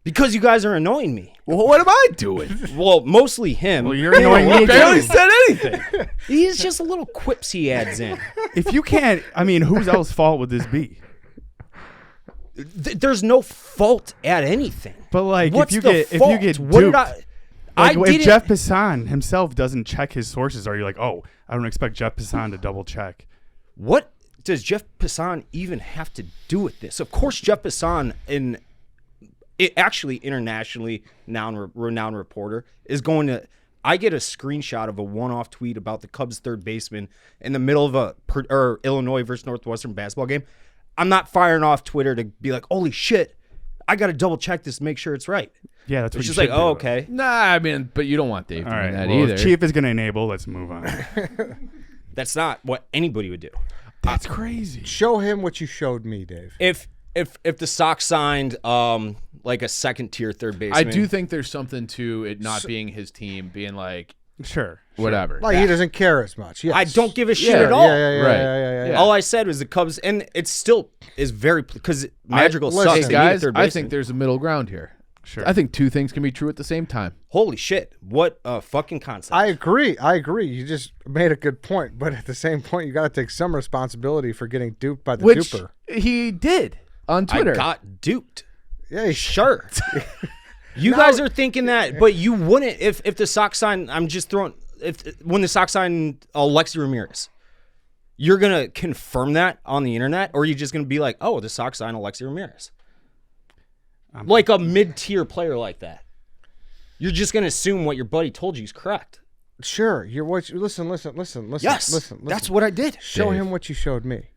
Because you guys are annoying me. Well, what am I doing? Well, mostly him. Well, you're annoying me barely too. said anything. He's just a little quips he adds in. If you can't, I mean, whose else fault would this be? There's no fault at anything. But like, What's if you the get fault? duped, What did I if didn't. Jeff Passan himself doesn't check his sources, are you like, oh, I don't expect Jeff Passan to double check? What does Jeff Passan even have to do with this? Of course, Jeff Passan, actually internationally renowned reporter, is going to. I get a screenshot of a one-off tweet about the Cubs third baseman in the middle of a Illinois versus Northwestern basketball game. I'm not firing off Twitter to be like, holy shit, I got to double check this to make sure it's right. Yeah, that's what It's you just like, should do. oh, okay. Nah, I mean, but you don't want Dave All doing right, that well, either. if Chief is going to enable, let's move on. That's not what anybody would do. That's crazy. Show him what you showed me, Dave. If the Sox signed like a second tier third baseman, I do think there's something to it not being his team, being like Sure. whatever. Like he doesn't care as much. Yes. I don't give a shit Yeah, at all. Right. Yeah. All I said was the Cubs, and it still is very because Madrigal listen, sucks. Hey They need a guys, third I baseman. think there's a middle ground here. Sure. I think two things can be true at the same time. Holy shit! What a fucking concept. I agree. You just made a good point, but at the same point, you got to take some responsibility for getting duped by the Which duper. he did. on Twitter. I got duped. Yeah, Sure. You guys are thinking that, but you wouldn't if the Sox sign. I'm just throwing when the Sox sign Alexi Ramirez. You're gonna confirm that on the internet, or are you just gonna be like, "Oh, the Sox sign Alexi Ramirez," like a mid-tier player like that? You're just gonna assume what your buddy told you is correct. Sure. Listen. Yes, listen. that's what I did. Show Dave. him what you showed me.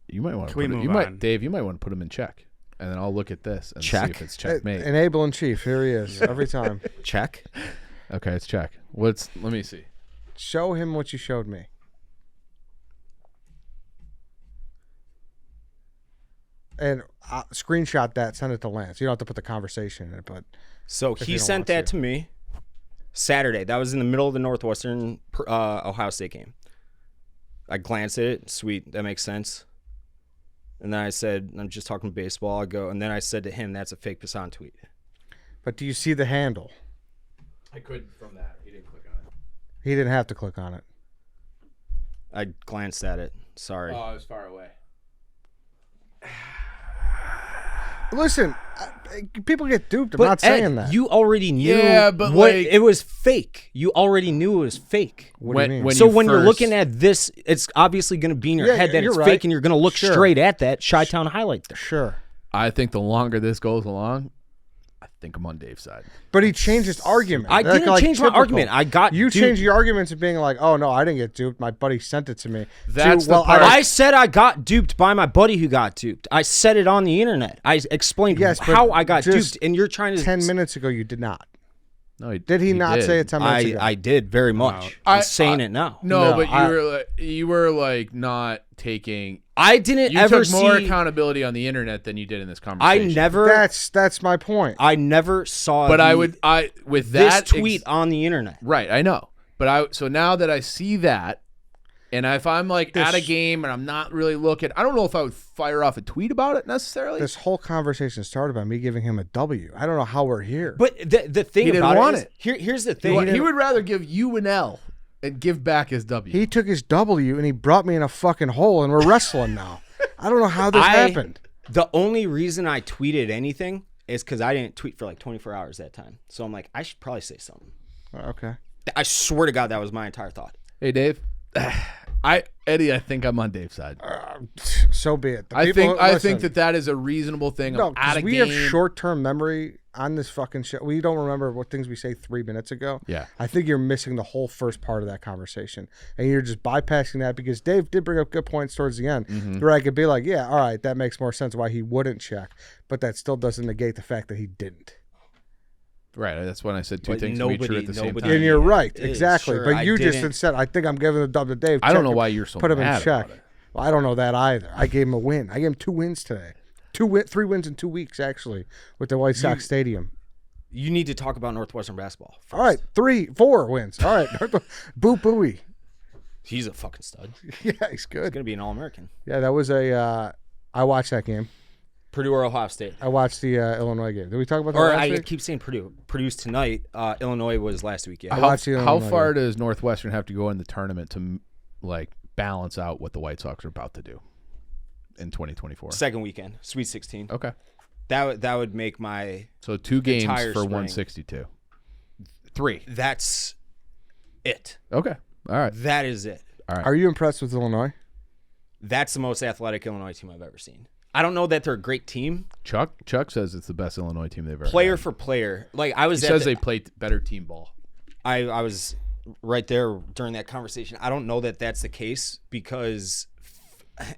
You might want to Can we move on? Dave, you might want to put him in check. And then I'll look at this and see if it's checkmate. Enable in chief. Here he is every time. Check. Okay, it's check. Let me see. Show him what you showed me. And screenshot that. Send it to Lance. You don't have to put the conversation in it, but So you he don't sent want that to. to me Saturday. That was in the middle of the Northwestern Ohio State game. I glanced at it. Sweet, that makes sense. And then I said, I'm just talking baseball. I go, and then I said to him, that's a fake Passan tweet. but do you see the handle? I couldn't from that. He didn't click on it. He didn't have to click on it. I glanced at it. Sorry. Oh, I was far away. Listen, people get duped. I'm but not Ed, saying that. You already knew Yeah, but what like- it was fake. You already knew it was fake. What do you mean? So when you're looking at this, it's obviously going to be in your Yeah, head that you're it's right. fake, and you're going to look Sure. straight at that Chi-Town highlight there. Sure. I think the longer this goes along, I think I'm on Dave's side. But he changed his argument. I didn't change my argument. I got you duped. changed your argument to being like, "Oh no, I didn't get duped. My buddy sent it to me." That's to, the part- I said I got duped by my buddy who got duped. I said it on the internet. I explained Yes, but how I got just duped, and you're trying to 10 minutes ago, you did not. No, Did he not did. say it 10 minutes ago? I did very much. I'm saying it now. No, No, but I- you were like not taking. I didn't You ever took more see. accountability on the internet than you did in this I conversation. never. That's my point. I never saw. But the- with this that tweet on the internet. right? I know, but so now that I see that, and if I'm like at a This- game and I'm not really looking, I don't know if I would fire off a tweet about it necessarily. This whole conversation started by me giving him a W. I don't know how we're here. But the thing He didn't about want it, is, it. here's the he, thing. he would rather give you an L and give back his W. He took his W and he brought me in a fucking hole, and we're wrestling now. I don't know how this happened. The only reason I tweeted anything is because I didn't tweet for like 24 hours that time. So I'm like, I should probably say something. Okay. I swear to God, that was my entire thought. Hey, Dave. Eddie, I think I'm on Dave's side. So be it. The I people- think listen, that is a reasonable thing. no, I'm at a because we game. have short-term memory on this fucking show. We don't remember what things we say 3 minutes ago. Yeah. I think you're missing the whole first part of that conversation, and you're just bypassing that because Dave did bring up good points towards the end, Mm-hmm. where I could be like, yeah, all right, that makes more sense why he wouldn't check, but that still doesn't negate the fact that he didn't. Right. That's when I said two But things to be true at the same nobody- time. And you're right, It is, exactly. sure, but I you just didn't- instead, I think I'm giving the dub to Dave. I don't Check know him- why you're so put him in mad check. about it. Well, I don't know that either. I gave him a win. I gave him 2 wins today. 3 wins in 2 weeks actually with the White Sox Stadium. You need to talk about Northwestern basketball first. All right, 4 wins. All right, boo booey. He's a fucking stud. Yeah, he's He's good. going to be an All-American. Yeah, that was a. I watched that game. Purdue or Ohio State. I watched the Illinois game. Did we talk about that Or last I week? keep saying Purdue. Purdue's tonight. Illinois was last week. Yeah. I watched the How Illinois far game. does Northwestern have to go in the tournament to like balance out what the White Sox are about to do in 2024? Second weekend. Sweet 16. Okay. That would make my... So 2 games Entire for spring. 162. 3. That's it. Okay. All right. That is it. Are you impressed with Illinois? That's the most athletic Illinois team I've ever seen. I don't know that they're a great team. Chuck says it's the best Illinois team they've ever Player had. for player. Like I was He at says the- they play better team ball. I was right there during that conversation. I don't know that that's the case because,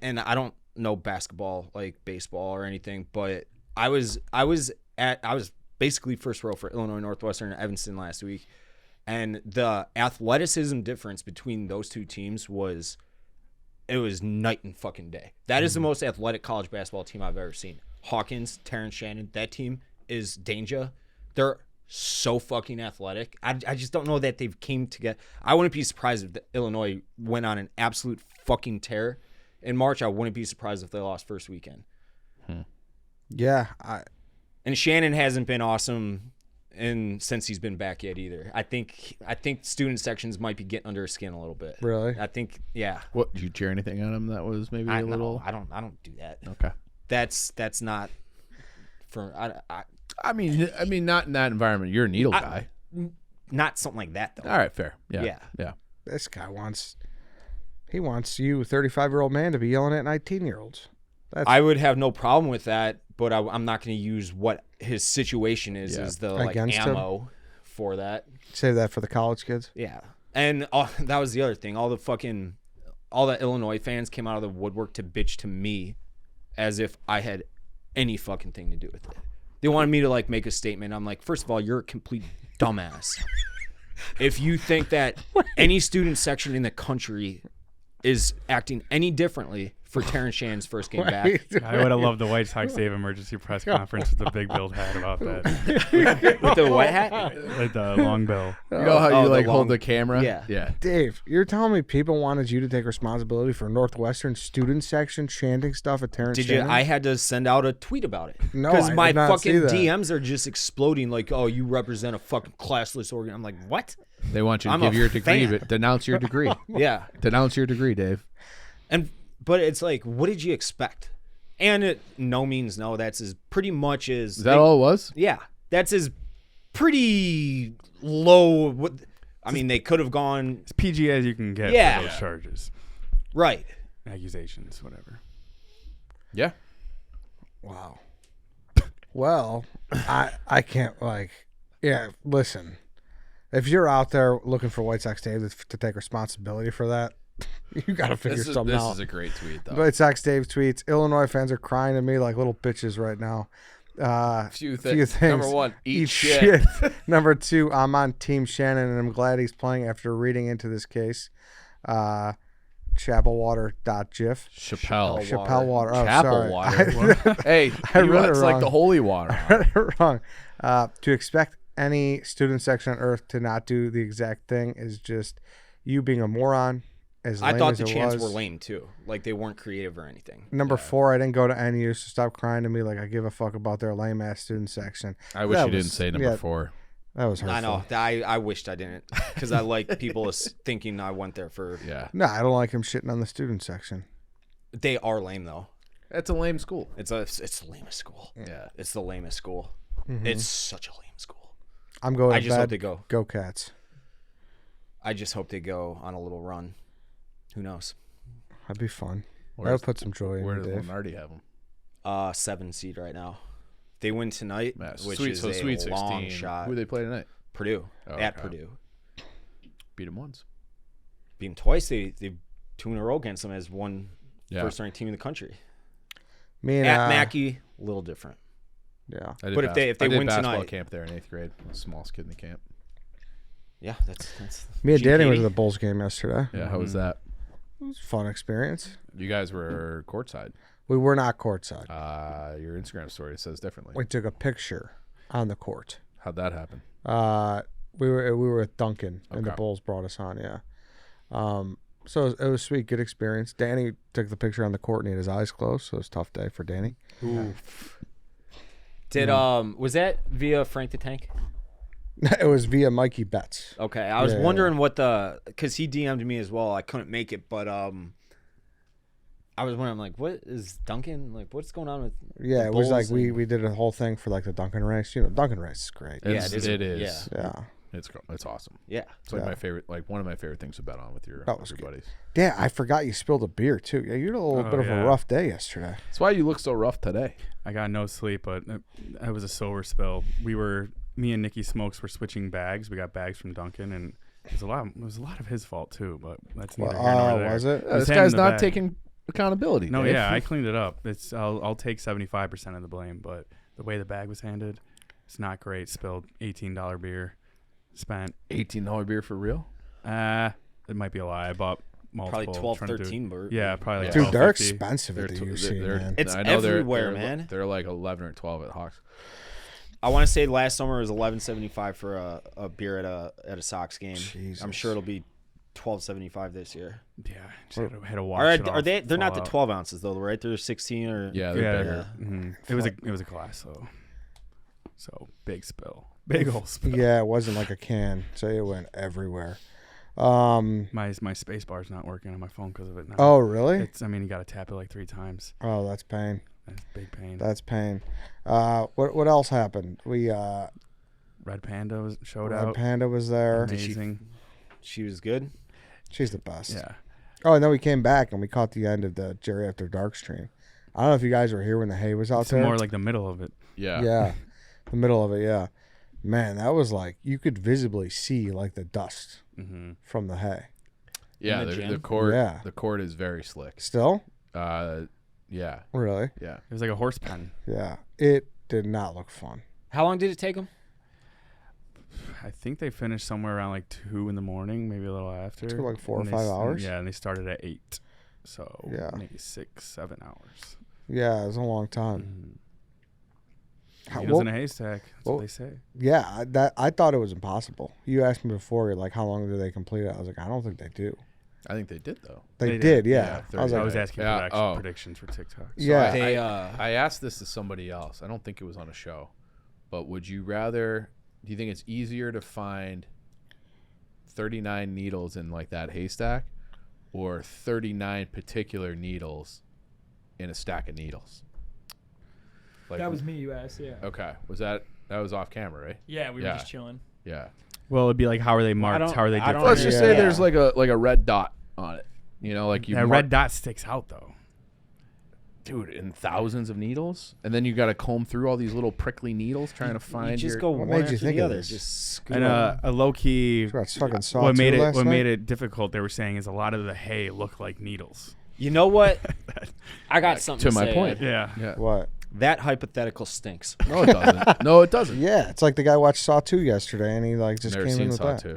and I don't know basketball like baseball or anything, but I was basically first row for Illinois Northwestern and Evanston last week, and the athleticism difference between those two teams was night and fucking day. That is the most athletic college basketball team I've ever seen. Hawkins, Terrence Shannon, that team is danger. They're so fucking athletic. I just don't know that they've came together. I wouldn't be surprised if Illinois went on an absolute fucking tear in March. I wouldn't be surprised if they lost first weekend. Yeah, And Shannon hasn't been awesome since he's been back yet either. I think student sections might be getting under his skin a little bit. Really? I think, yeah. What, did you cheer anything on him that was maybe a little? I don't do that. Okay. That's not for I mean, not in that environment. You're a needle guy. not something like that though. All right, fair. Yeah. This guy wants you, 35-year-old man, to be yelling at 19-year-olds. I would have no problem with that, but I'm not going to use what his situation is as the ammo for that. Save that for the college kids. Yeah, and that was the other thing. All the Illinois fans came out of the woodwork to bitch to me, as if I had any fucking thing to do with it. They wanted me to like make a statement. I'm like, first of all, you're a complete dumbass. If you think that any student section in the country is acting any differently for Terrence Shannon's first game back. I would have loved the White Sox Dave emergency press conference with the big build hat about that. With the what hat? Like the long bill. You know how you hold the camera? Yeah. Dave, you're telling me people wanted you to take responsibility for Northwestern student section chanting stuff at Terrence Did you? Shannon? I had to send out a tweet about it. No, because I my did not see fucking that. DMs are just exploding. Like, oh, you represent a fucking classless organ. I'm like, what? They want you to I'm give a your degree, fan. but denounce your degree. Yeah. Denounce your degree, Dave. But it's like, what did you expect? And it no means no. That's as pretty much as. Is that all it was? Yeah, that's as pretty low. I mean, they could have gone As PG as you can get Yeah. for those charges. right. Accusations, whatever. Yeah. Wow. Well, I can't listen. If you're out there looking for White Sox Dave to take responsibility for that, you got to figure something out. This is a great tweet, though. White Sox Dave tweets, Illinois fans are crying to me like little bitches right now. Few things. Number one, eat shit. Number two, I'm on Team Shannon, and I'm glad he's playing after reading into this case. Chapelwater.gif. Chappelle Water. Oh, Chapel sorry. water. Hey, I read it it's like wrong. the holy water. I read it wrong. To expect any student section on Earth to not do the exact thing is just you being a moron. As I lame thought as the it chants was. were lame too. Like they weren't creative or anything. Number 4, I didn't go to NU, so stop crying to me like I give a fuck about their lame ass student section. I wish That you didn't was- say number yeah, 4. That was hurtful. I know. I wished I didn't because I like people thinking I went there for. Yeah. No, I don't like him shitting on the student section. They are lame though. That's a lame school. It's the lamest school. Yeah. It's the lamest school. Mm-hmm. It's such a lame school. I'm going I to just bed. hope they go. Go Cats. I just hope they go on a little run. Who knows? That'd be fun. That Where's- would put some joy Where in does Dave. Lenardi have them? 7 seed right now. They win tonight, which Sweet, is so a Sweet long 16. shot. Who they play tonight? Purdue Oh, at okay. Purdue. Beat them once. Beat them twice. They 2 in a row against them as one Yeah. first-ranked team in the country. Me and At Mackey, a little different. yeah. I did But if they I did win basketball tonight- camp there in 8th grade. I was the smallest kid in the camp. Yeah, that's Me and Danny went GPD. to the Bulls game yesterday. Yeah, how was that? It was a fun experience. You guys were courtside. We were not courtside. Your Instagram story says differently. We took a picture on the court. How'd that happen? We were with Duncan, and the Okay. Bulls brought us on. Yeah. So it was sweet, good experience. Danny took the picture on the court and he had his eyes closed, so it was a tough day for Danny. Did was that via Frank the Tank? It was via Mikey Betts. Okay, I was Yeah. wondering what because he DM'd me as well. I couldn't make it, but I was wondering like, what is Duncan like? What's going on with? Yeah, the it was like Bulls we and- did a whole thing for like the Duncan race. You know, Duncan race is great. Yeah, It's, it is. it is. Yeah. Yeah. It's awesome. Yeah, It's like Yeah. my favorite, like one of my favorite things to bet on with your That was with your buddies. Yeah, I forgot you spilled a beer too. Yeah, you had a little Oh, bit of yeah. a rough day yesterday. That's why you look so rough today. I got no sleep, but it was a sober spill. Me and Nikki Smokes were switching bags. We got bags from Duncan, and it was a lot of his fault too. But that's neither here nor there. Was it? It was This him guy's in the not bag. taking accountability. No, Dave. yeah, I cleaned it up. I'll take 75% of the blame, but the way the bag was handled, it's not great. Spilled $18 beer. Spent $18 beer for real. it might be a lie. I bought multiple. probably 12, trying to do- 13. But Yeah, probably. Like Dude, they're $12.50. expensive at the UC, man. It's I know everywhere, man. They're like 11 or 12 at Hawks. I want to say last summer it was $11.75 for a beer at a Sox game. Jesus. I'm sure it'll be $12.75 this year. Yeah, just had to watch Are, it all are they? They're not fall the out. 12 ounces though, right? They're 16 or Yeah, they're Yeah, bigger. mhm. It was a glass though. So big spill, big old spill. Yeah, it wasn't like a can, so it went everywhere. My space bar's not working on my phone because of it now. Oh, really? You got to tap it like 3 times. Oh, that's pain. Big pain. That's pain. What else happened? We Red Panda showed Red out. Panda was there. Amazing. She was good. She's the best. Yeah. Oh, and then we came back and we caught the end of the Jerry After Dark stream. I don't know if you guys were here when the hay was out It's there. more like the middle of it. Yeah. Yeah, the middle of it. Yeah, man, that was like you could visibly see like the dust from the hay. Yeah, In the the gym? court. Yeah. The court is very slick. Still, Yeah. really? Yeah. It was like a horse pen. Yeah, it did not look fun. How long did it take him? I think they finished somewhere around like 2 in the morning, maybe a little after. Took like 4 or And 5 hours? Yeah, and they started at 8. So Yeah. maybe 6, 7 hours. Yeah, it was a long time. How- Needles well- in a haystack. That's well- what they say. Yeah, I thought it was impossible. You asked me before, like, how long do they complete it? I was like, I don't think they do. I think they did though. They, They did, did. yeah. Yeah, I was I like, was asking Yeah, for actual oh. predictions for TikTok. yeah. They, I asked this to somebody else. I don't think it was on a show, but would you rather? Do you think it's easier to find 39 needles in like that haystack, or 39 particular needles in a stack of needles? Like, That was me. You asked. Yeah. okay. That was off camera, right? Yeah, we were Yeah. just chilling. Yeah. Well, it'd be like, how are they marked? don't- How are they I different? don't Let's just say Yeah. there's like a red dot on it. You know, like you That red dot sticks out, though. dude, in thousands of needles, and then you got to comb through all these little prickly needles trying to find you just your. go What one made you after think the of other. this? Just scoot And on. a low key. Got fucking saw What made too it? last What night? made it difficult? They were saying is a lot of the hay looked like needles. You know what? I got something to to my say. point. Yeah. Yeah. What? That hypothetical stinks. No, it doesn't. No, it doesn't. Yeah, it's like the guy watched Saw 2 yesterday, and he like just Never came in seen with Saw that. 2.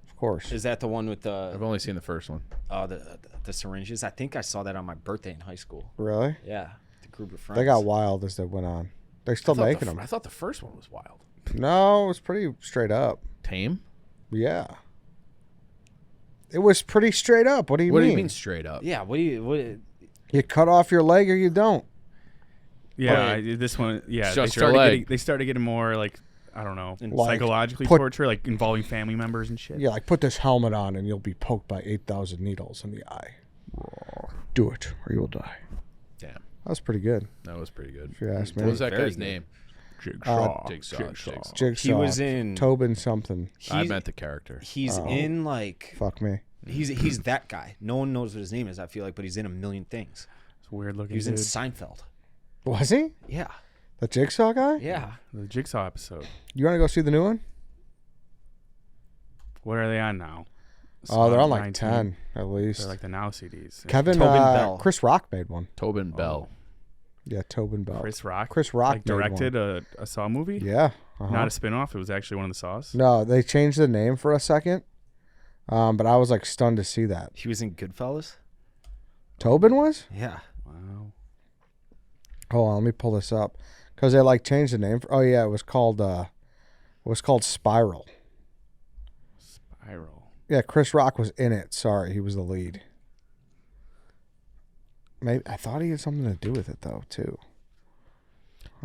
Of course. Is that the one with I've the only seen the first one. the syringes? I think I saw that on my birthday in high school. Really? Yeah, the group of friends. They got wild as they went on. They're still making them. I thought the first one was wild. No, it was pretty straight up. Tame? Yeah. It was pretty straight up. What do you What mean? do you mean straight up? Yeah. What do you? You cut off your leg or you don't. Yeah. This one. Yeah. Just your leg. They started getting more like, I don't know, Like, psychologically put- torture, like involving family members and shit. Yeah, like put this helmet on and you'll be poked by 8,000 needles in the eye. Do it or you will die. Damn. That was pretty good, That was pretty good. if you ask me. What was that Very guy's good. name? Jigsaw. Jigsaw. Jigsaw. He was in. Tobin something. I he's- meant the character. He's in like. Fuck me. He's that guy. No one knows what his name is. I feel like, but he's in a million things. It's a weird looking. He was in dude. Seinfeld. Was he? Yeah. The Jigsaw guy? Yeah. The Jigsaw episode. You want to go see the new one? What are they on now? Oh, they're on like 19? 10 at least. They're like the Now CDs. Kevin, Tobin Bell. Chris Rock made one. Tobin Bell. Yeah, Tobin Bell. Chris Rock. Chris Rock like, made directed one. a Saw movie. Yeah. Uh-huh. Not a spin-off. It was actually one of the Saws. No, they changed the name for a second. But I was like stunned to see that. He was in Goodfellas. Tobin was? Yeah. Wow. Hold on, let me pull this up. Because they like changed the name. Oh yeah, it was called Spiral. Spiral. Yeah, Chris Rock was in it. Sorry, he was the lead. Maybe I thought he had something to do with it though, too.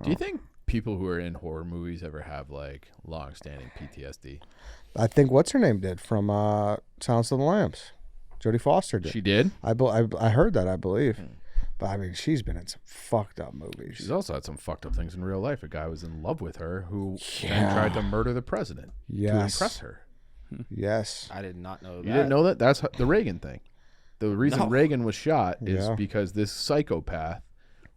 Do you think people who are in horror movies ever have like long-standing PTSD? I think what's her name did from Silence of the Lambs. Jodie Foster did. She did. I heard that, I believe. But I mean, she's been in some fucked up movies. She's also had some fucked up things in real life. A guy was in love with her who then Yeah. tried to murder the president to Yes. impress her. Yes. I did not know that. You didn't know that? That's the Reagan thing. The reason No. Reagan was shot is Yeah. because this psychopath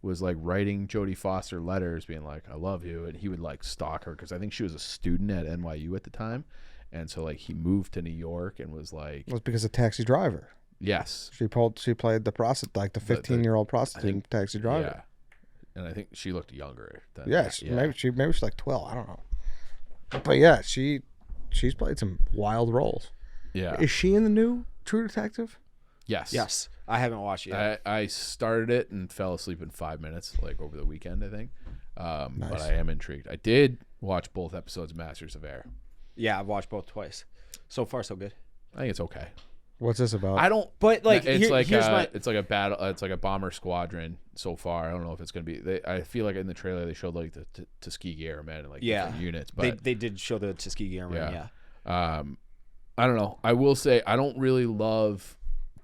was like writing Jodie Foster letters being like, I love you. And he would like stalk her because I think she was a student at NYU at the time. And so like he moved to New York and was like, It was because of Taxi Driver. yes. She played the prostitute, like the 15-year-old prostitute in Taxi Driver. Yeah. And I think she looked younger than Yes, that. Yeah. maybe she's like 12. I don't know. But yeah, she's played some wild roles. Yeah. Is she in the new True Detective? Yes. Yes. I haven't watched it yet. I started it and fell asleep in 5 minutes, like over the weekend, I think. But Nice. I am intrigued. I did watch both episodes of Masters of Air. Yeah, I've watched both twice. So far, so good. I think it's okay. What's this about? I don't. But like, it's like here's my. it's like a battle. It's like a bomber squadron so far. I don't know if it's gonna be. I feel like in the trailer they showed like the Tuskegee Airmen and like different units. But They did show the Tuskegee Airmen. Yeah. Yeah. I don't know. I will say I don't really love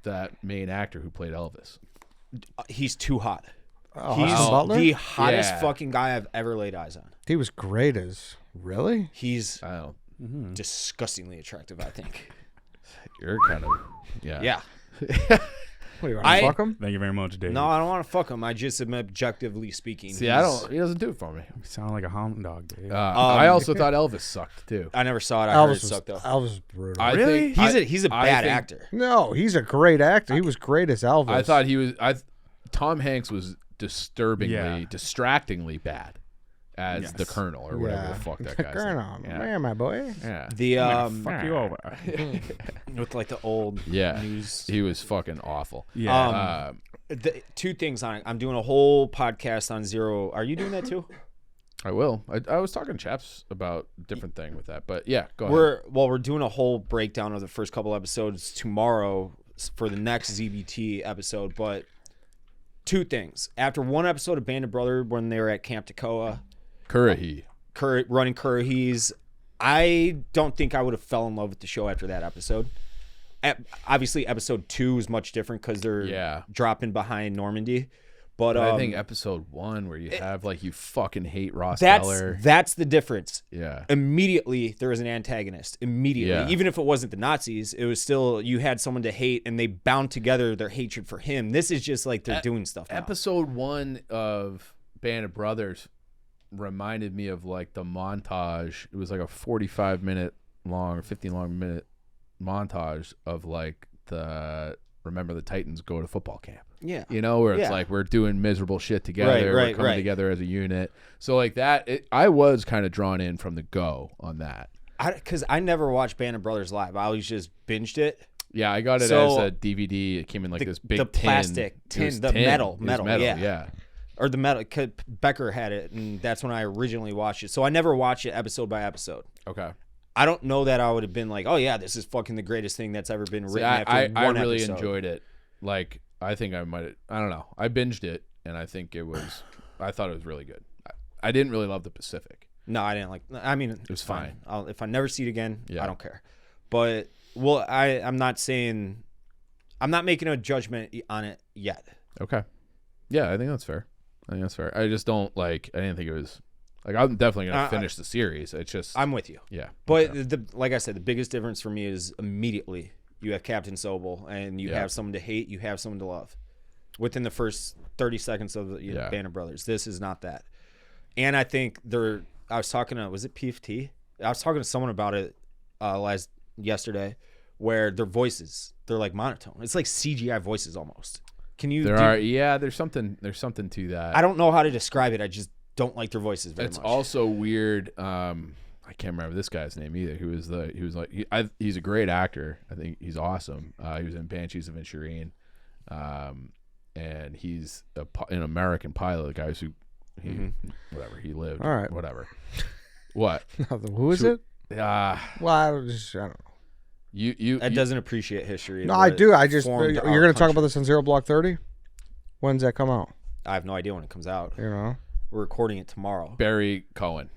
that main actor who played Elvis. He's too hot. He's Austin Butler? the hottest Yeah. fucking guy I've ever laid eyes on. He was great as really. He's I don't. disgustingly attractive, I think. You're kind of. Yeah. Yeah. What do you want to fuck him? Thank you very much, Dave. No, I don't want to fuck him. I just am objectively speaking. See, I don't. He doesn't do it for me. You sound like a hound dog, Dave. I also thought Elvis sucked too. I never saw it. I heard it sucked though. Elvis was brutal. I Really? think He's a bad actor. No, he's a great actor. He was great as Elvis. I thought he was. Tom Hanks was disturbingly, Yeah. distractingly bad as Yes. the Colonel or whatever the fuck that guy's Colonel, name. Yeah. man, my boy. Yeah. The Fuck you over. with like the old Yeah. news. He was fucking awful. Yeah. The two things on it. I'm doing a whole podcast on Zero. Are you doing that too? I will. I was talking to Chaps about a different thing with that, but yeah, go ahead. We're doing a whole breakdown of the first couple episodes tomorrow for the next ZBT episode. But two things. After one episode of Band of Brothers when they were at Camp Toccoa, Currahee. running Currahees, I don't think I would have fell in love with the show after that episode. Obviously, episode 2 is much different because they're dropping behind Normandy. But I think episode 1 where you have like you fucking hate Ross that's Geller. that's the difference. Yeah. Immediately there was an antagonist. Immediately, Yeah. even if it wasn't the Nazis, it was still you had someone to hate, and they bound together their hatred for him. This is just like they're doing stuff now. Episode 1 of Band of Brothers reminded me of like the montage. It was like a 45-minute long or 50-minute montage of like the Remember the Titans go to football camp. Yeah. You know, where it's Yeah. like we're doing miserable shit together, Right, we're coming together as a unit. So like that, I was kind of drawn in from the go on that. Because I never watched Band of Brothers live. I always just binged it. Yeah, I got it So, as a DVD. It came in like this big the tin. plastic It was tin, the metal, It was yeah. Or the metal. 'Cause Becker had it, and that's when I originally watched it. So I never watched it episode by episode. Okay. I don't know that I would have been like, oh yeah, this is fucking the greatest thing that's ever been written See, after I one really episode. enjoyed it. Like, I think I might have, I don't know. I binged it, and I think it was, I thought it was really good. I didn't really love the Pacific. No, I didn't like. I mean, It was fine. If I never see it again, Yeah. I don't care. But well, I'm not saying, I'm not making a judgment on it yet. Okay. Yeah, I think that's fair. I just don't like, I didn't think it was, like, I'm definitely going to finish the series. It's just, I'm with you. yeah. But okay. like I said, the biggest difference for me is immediately you have Captain Sobel, and you have someone to hate, you have someone to love. Within the first 30 seconds of the Band of Brothers, this is not that. And I think I was talking to, was it PFT? I was talking to someone about it yesterday, where their voices, they're like monotone. It's like CGI voices almost. Can you? There's something to that. I don't know how to describe it. I just don't like their voices very It's much. also weird. I can't remember this guy's name either. He's a great actor. I think he's awesome. He was in Banshees of Inisherin, and he's an American pilot. The guys who he lived. All right. Whatever. What? Who is it? Well, I don't know. You doesn't appreciate history. No, I do. I just formed you're our going to talk country. about this on Zero Block 30. When's that come out? I have no idea when it comes out. You know. We're recording it tomorrow. Barry Cohen.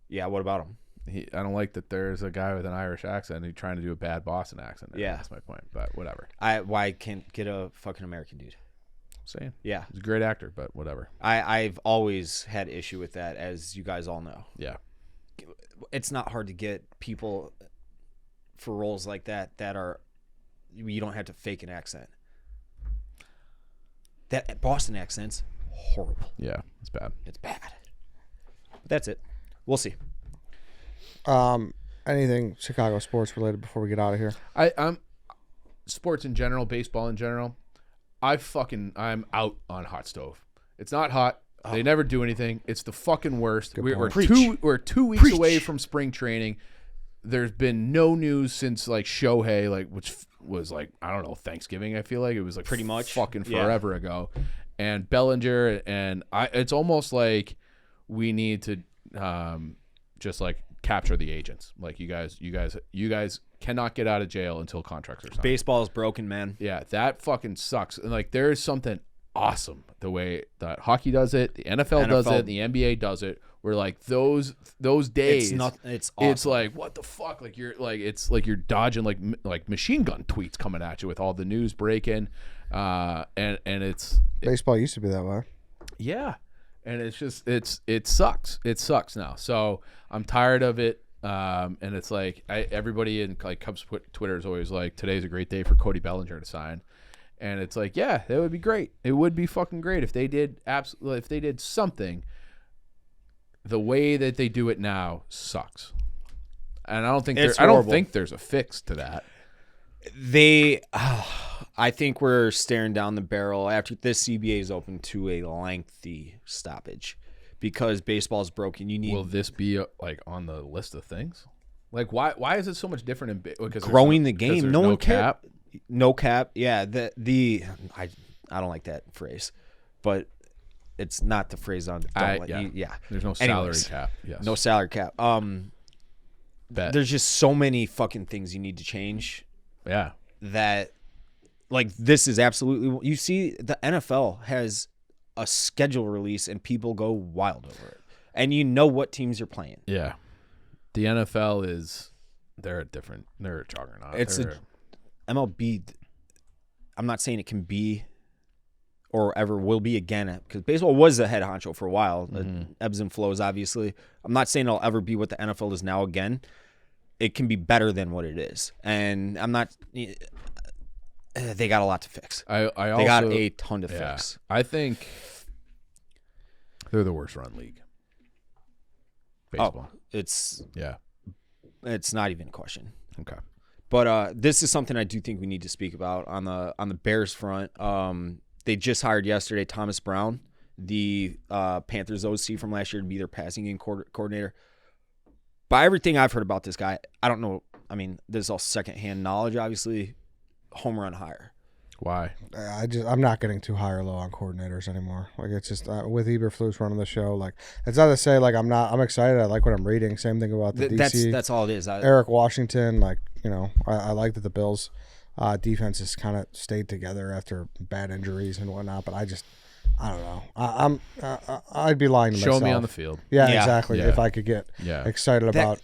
Yeah, what about him? I don't like that there's a guy with an Irish accent who's trying to do a bad Boston accent. Yeah. That's my point. But whatever. Why can't get a fucking American dude? I'm saying. Yeah. He's a great actor, but whatever. I've always had issue with that, as you guys all know. Yeah. It's not hard to get people for roles like that are, you don't have to fake an accent. That Boston accent's horrible. Yeah, it's bad. It's bad. But that's it. We'll see. Anything Chicago sports related before we get out of here? I'm sports in general, baseball in general. I'm out on hot stove. It's not hot. They never do anything. It's the fucking worst. We're two weeks away from spring training. There's been no news since like Shohei, which was like, I don't know, Thanksgiving. I feel like it was like pretty much fucking forever ago. And Bellinger, and it's almost like we need to just like capture the agents. Like you guys cannot get out of jail until contracts are signed. Baseball is broken, man. Yeah, that fucking sucks. And like there is something awesome the way that hockey does it, the NFL does it, the NBA does it. Where like those days, it's awesome. It's like what the fuck? Like you're dodging like machine gun tweets coming at you with all the news breaking, And it's Baseball used to be that way. yeah, and it's just it sucks. It sucks now. So I'm tired of it. And it's like everybody in like Cubs Twitter is always like, today's a great day for Cody Bellinger to sign, and it's like, yeah, that would be great. It would be fucking great if they did if they did something. The way that they do it now sucks, and I don't think there's a fix to that. I think we're staring down the barrel after this CBA is open to a lengthy stoppage. Because baseball is broken, you need. Will this be like on the list of things? Like, why is it so much different in because growing the game? No one cap. No cap. Yeah. I don't like that phrase, but it's not the phrase on. Yeah. There's no salary cap. Yes. No salary cap. There's just so many fucking things you need to change. Yeah. That, like, this is absolutely. You see, the NFL has a schedule release and people go wild over it, and you know what teams are playing. Yeah, the NFL they're a juggernaut. It's MLB. I'm not saying it can be or ever will be again, because baseball was the head honcho for a while. Ebbs and flows, obviously. I'm not saying it'll ever be what the NFL is now again. It can be better than what it is, and I'm not. They got a lot to fix. They got a ton to fix. I think they're the worst run league. Baseball. It's It's not even a question. Okay. But this is something I do think we need to speak about on the Bears front. They just hired yesterday Thomas Brown, the Panthers OC from last year, to be their passing game coordinator. By everything I've heard about this guy, I don't know. I mean, this is all secondhand knowledge, obviously. Home run hire. Why? I'm not getting too high or low on coordinators anymore. Like, it's just with Eberflus running the show. Like, it's not to say like I'm excited. I like what I'm reading. Same thing about the DC. That's all it is. Eric Washington. Like, I like that the Bills defense has kind of stayed together after bad injuries and whatnot. But I don't know. I'd be lying to myself. Show me on the field. Yeah, exactly. Yeah. If I could get excited about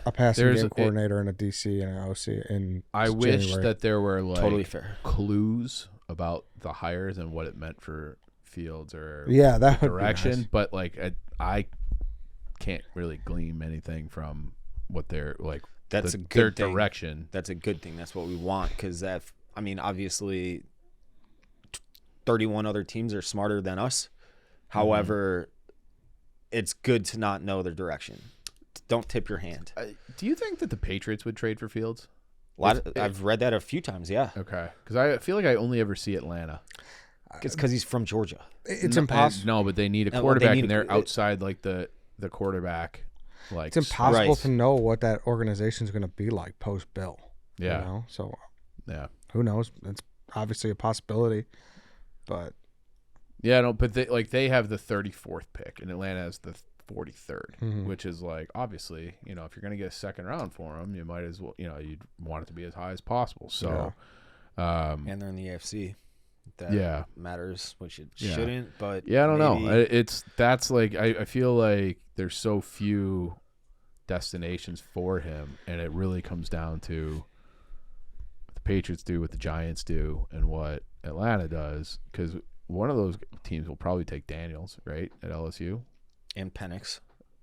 a passing game coordinator and a DC and an OC in I January. wish that there were like totally fair clues about the hires and what it meant for Fields or that direction, would be nice. But like I can't really glean anything from what they're like. That's a good their thing. Direction. That's a good thing. That's what we want, because obviously 31 other teams are smarter than us. However, it's good to not know their direction. Don't tip your hand. Do you think that the Patriots would trade for Fields? I've read that a few times, yeah. Okay. Because I feel like I only ever see Atlanta. It's because he's from Georgia. It's impossible. No, but they need a quarterback, and they're outside like the quarterback. Like, it's impossible to know what that organization is going to be like post Bill. Yeah. So who knows? It's obviously a possibility, but but they have the 34th pick, and Atlanta has the 43rd, which is like, obviously, if you're going to get a second round for them, you might as well, you'd want it to be as high as possible. So, and they're in the AFC. That matters, which it shouldn't. But I don't know. That's like I feel like there's so few destinations for him, and it really comes down to what the Patriots do, what the Giants do, and what Atlanta does. Because one of those teams will probably take Daniels, right, at LSU. And Penix.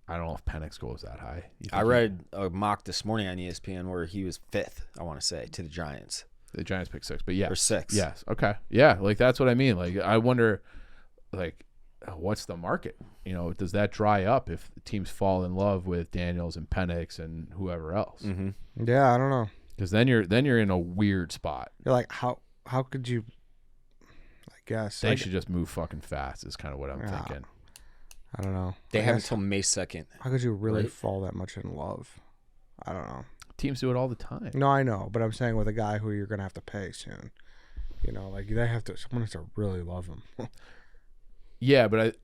I don't know if Penix goes that high. I read a mock this morning on ESPN where he was 5th, I want to say, to the Giants. The Giants picked 6, but yes. Or 6. Yes. Okay. Yeah, like that's what I mean. Like I wonder, like, what's the market? Does that dry up if teams fall in love with Daniels and Penix and whoever else? Mm-hmm. Yeah, I don't know. Because then you're in a weird spot. You're like, how could you? I guess they should just move fucking fast. Is kind of what I'm thinking. I don't know. They have until May 2nd. How could you really fall that much in love? I don't know. Teams do it all the time. No, I know, but I'm saying with a guy who you're gonna have to pay soon. Like they have to. Someone has to really love him. Yeah, but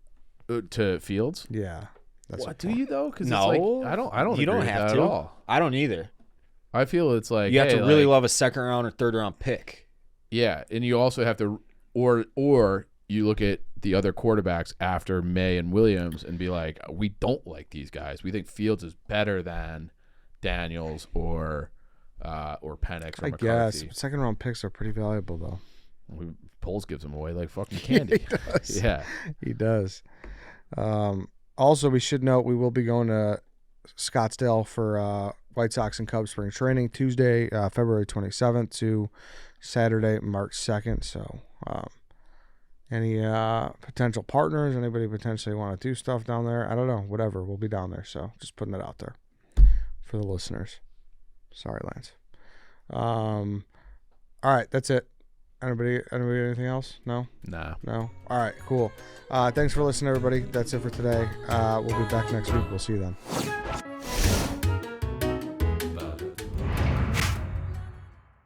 to Fields. Yeah. What do you though? Because no, it's like, I don't. You don't have to at all. I don't either. I feel it's like you have to really love a second round or third round pick. Yeah, and you also have to, or you look at the other quarterbacks after May and Williams and be like, we don't like these guys. We think Fields is better than Daniels or Penix or McCarthy. Guess second round picks are pretty valuable though. We Poles gives them away like fucking candy. He does. Yeah. He does. Also, we should note we will be going to Scottsdale for White Sox and Cubs spring training Tuesday, February 27th to Saturday, March 2nd. So any potential partners, anybody potentially want to do stuff down there, I don't know, whatever, we'll be down there. So just putting that out there for the listeners. Sorry, Lance. All right, that's it. Anybody anything else? No? Nah. No? All right, cool. Thanks for listening, everybody. That's it for today. We'll be back next week. We'll see you then.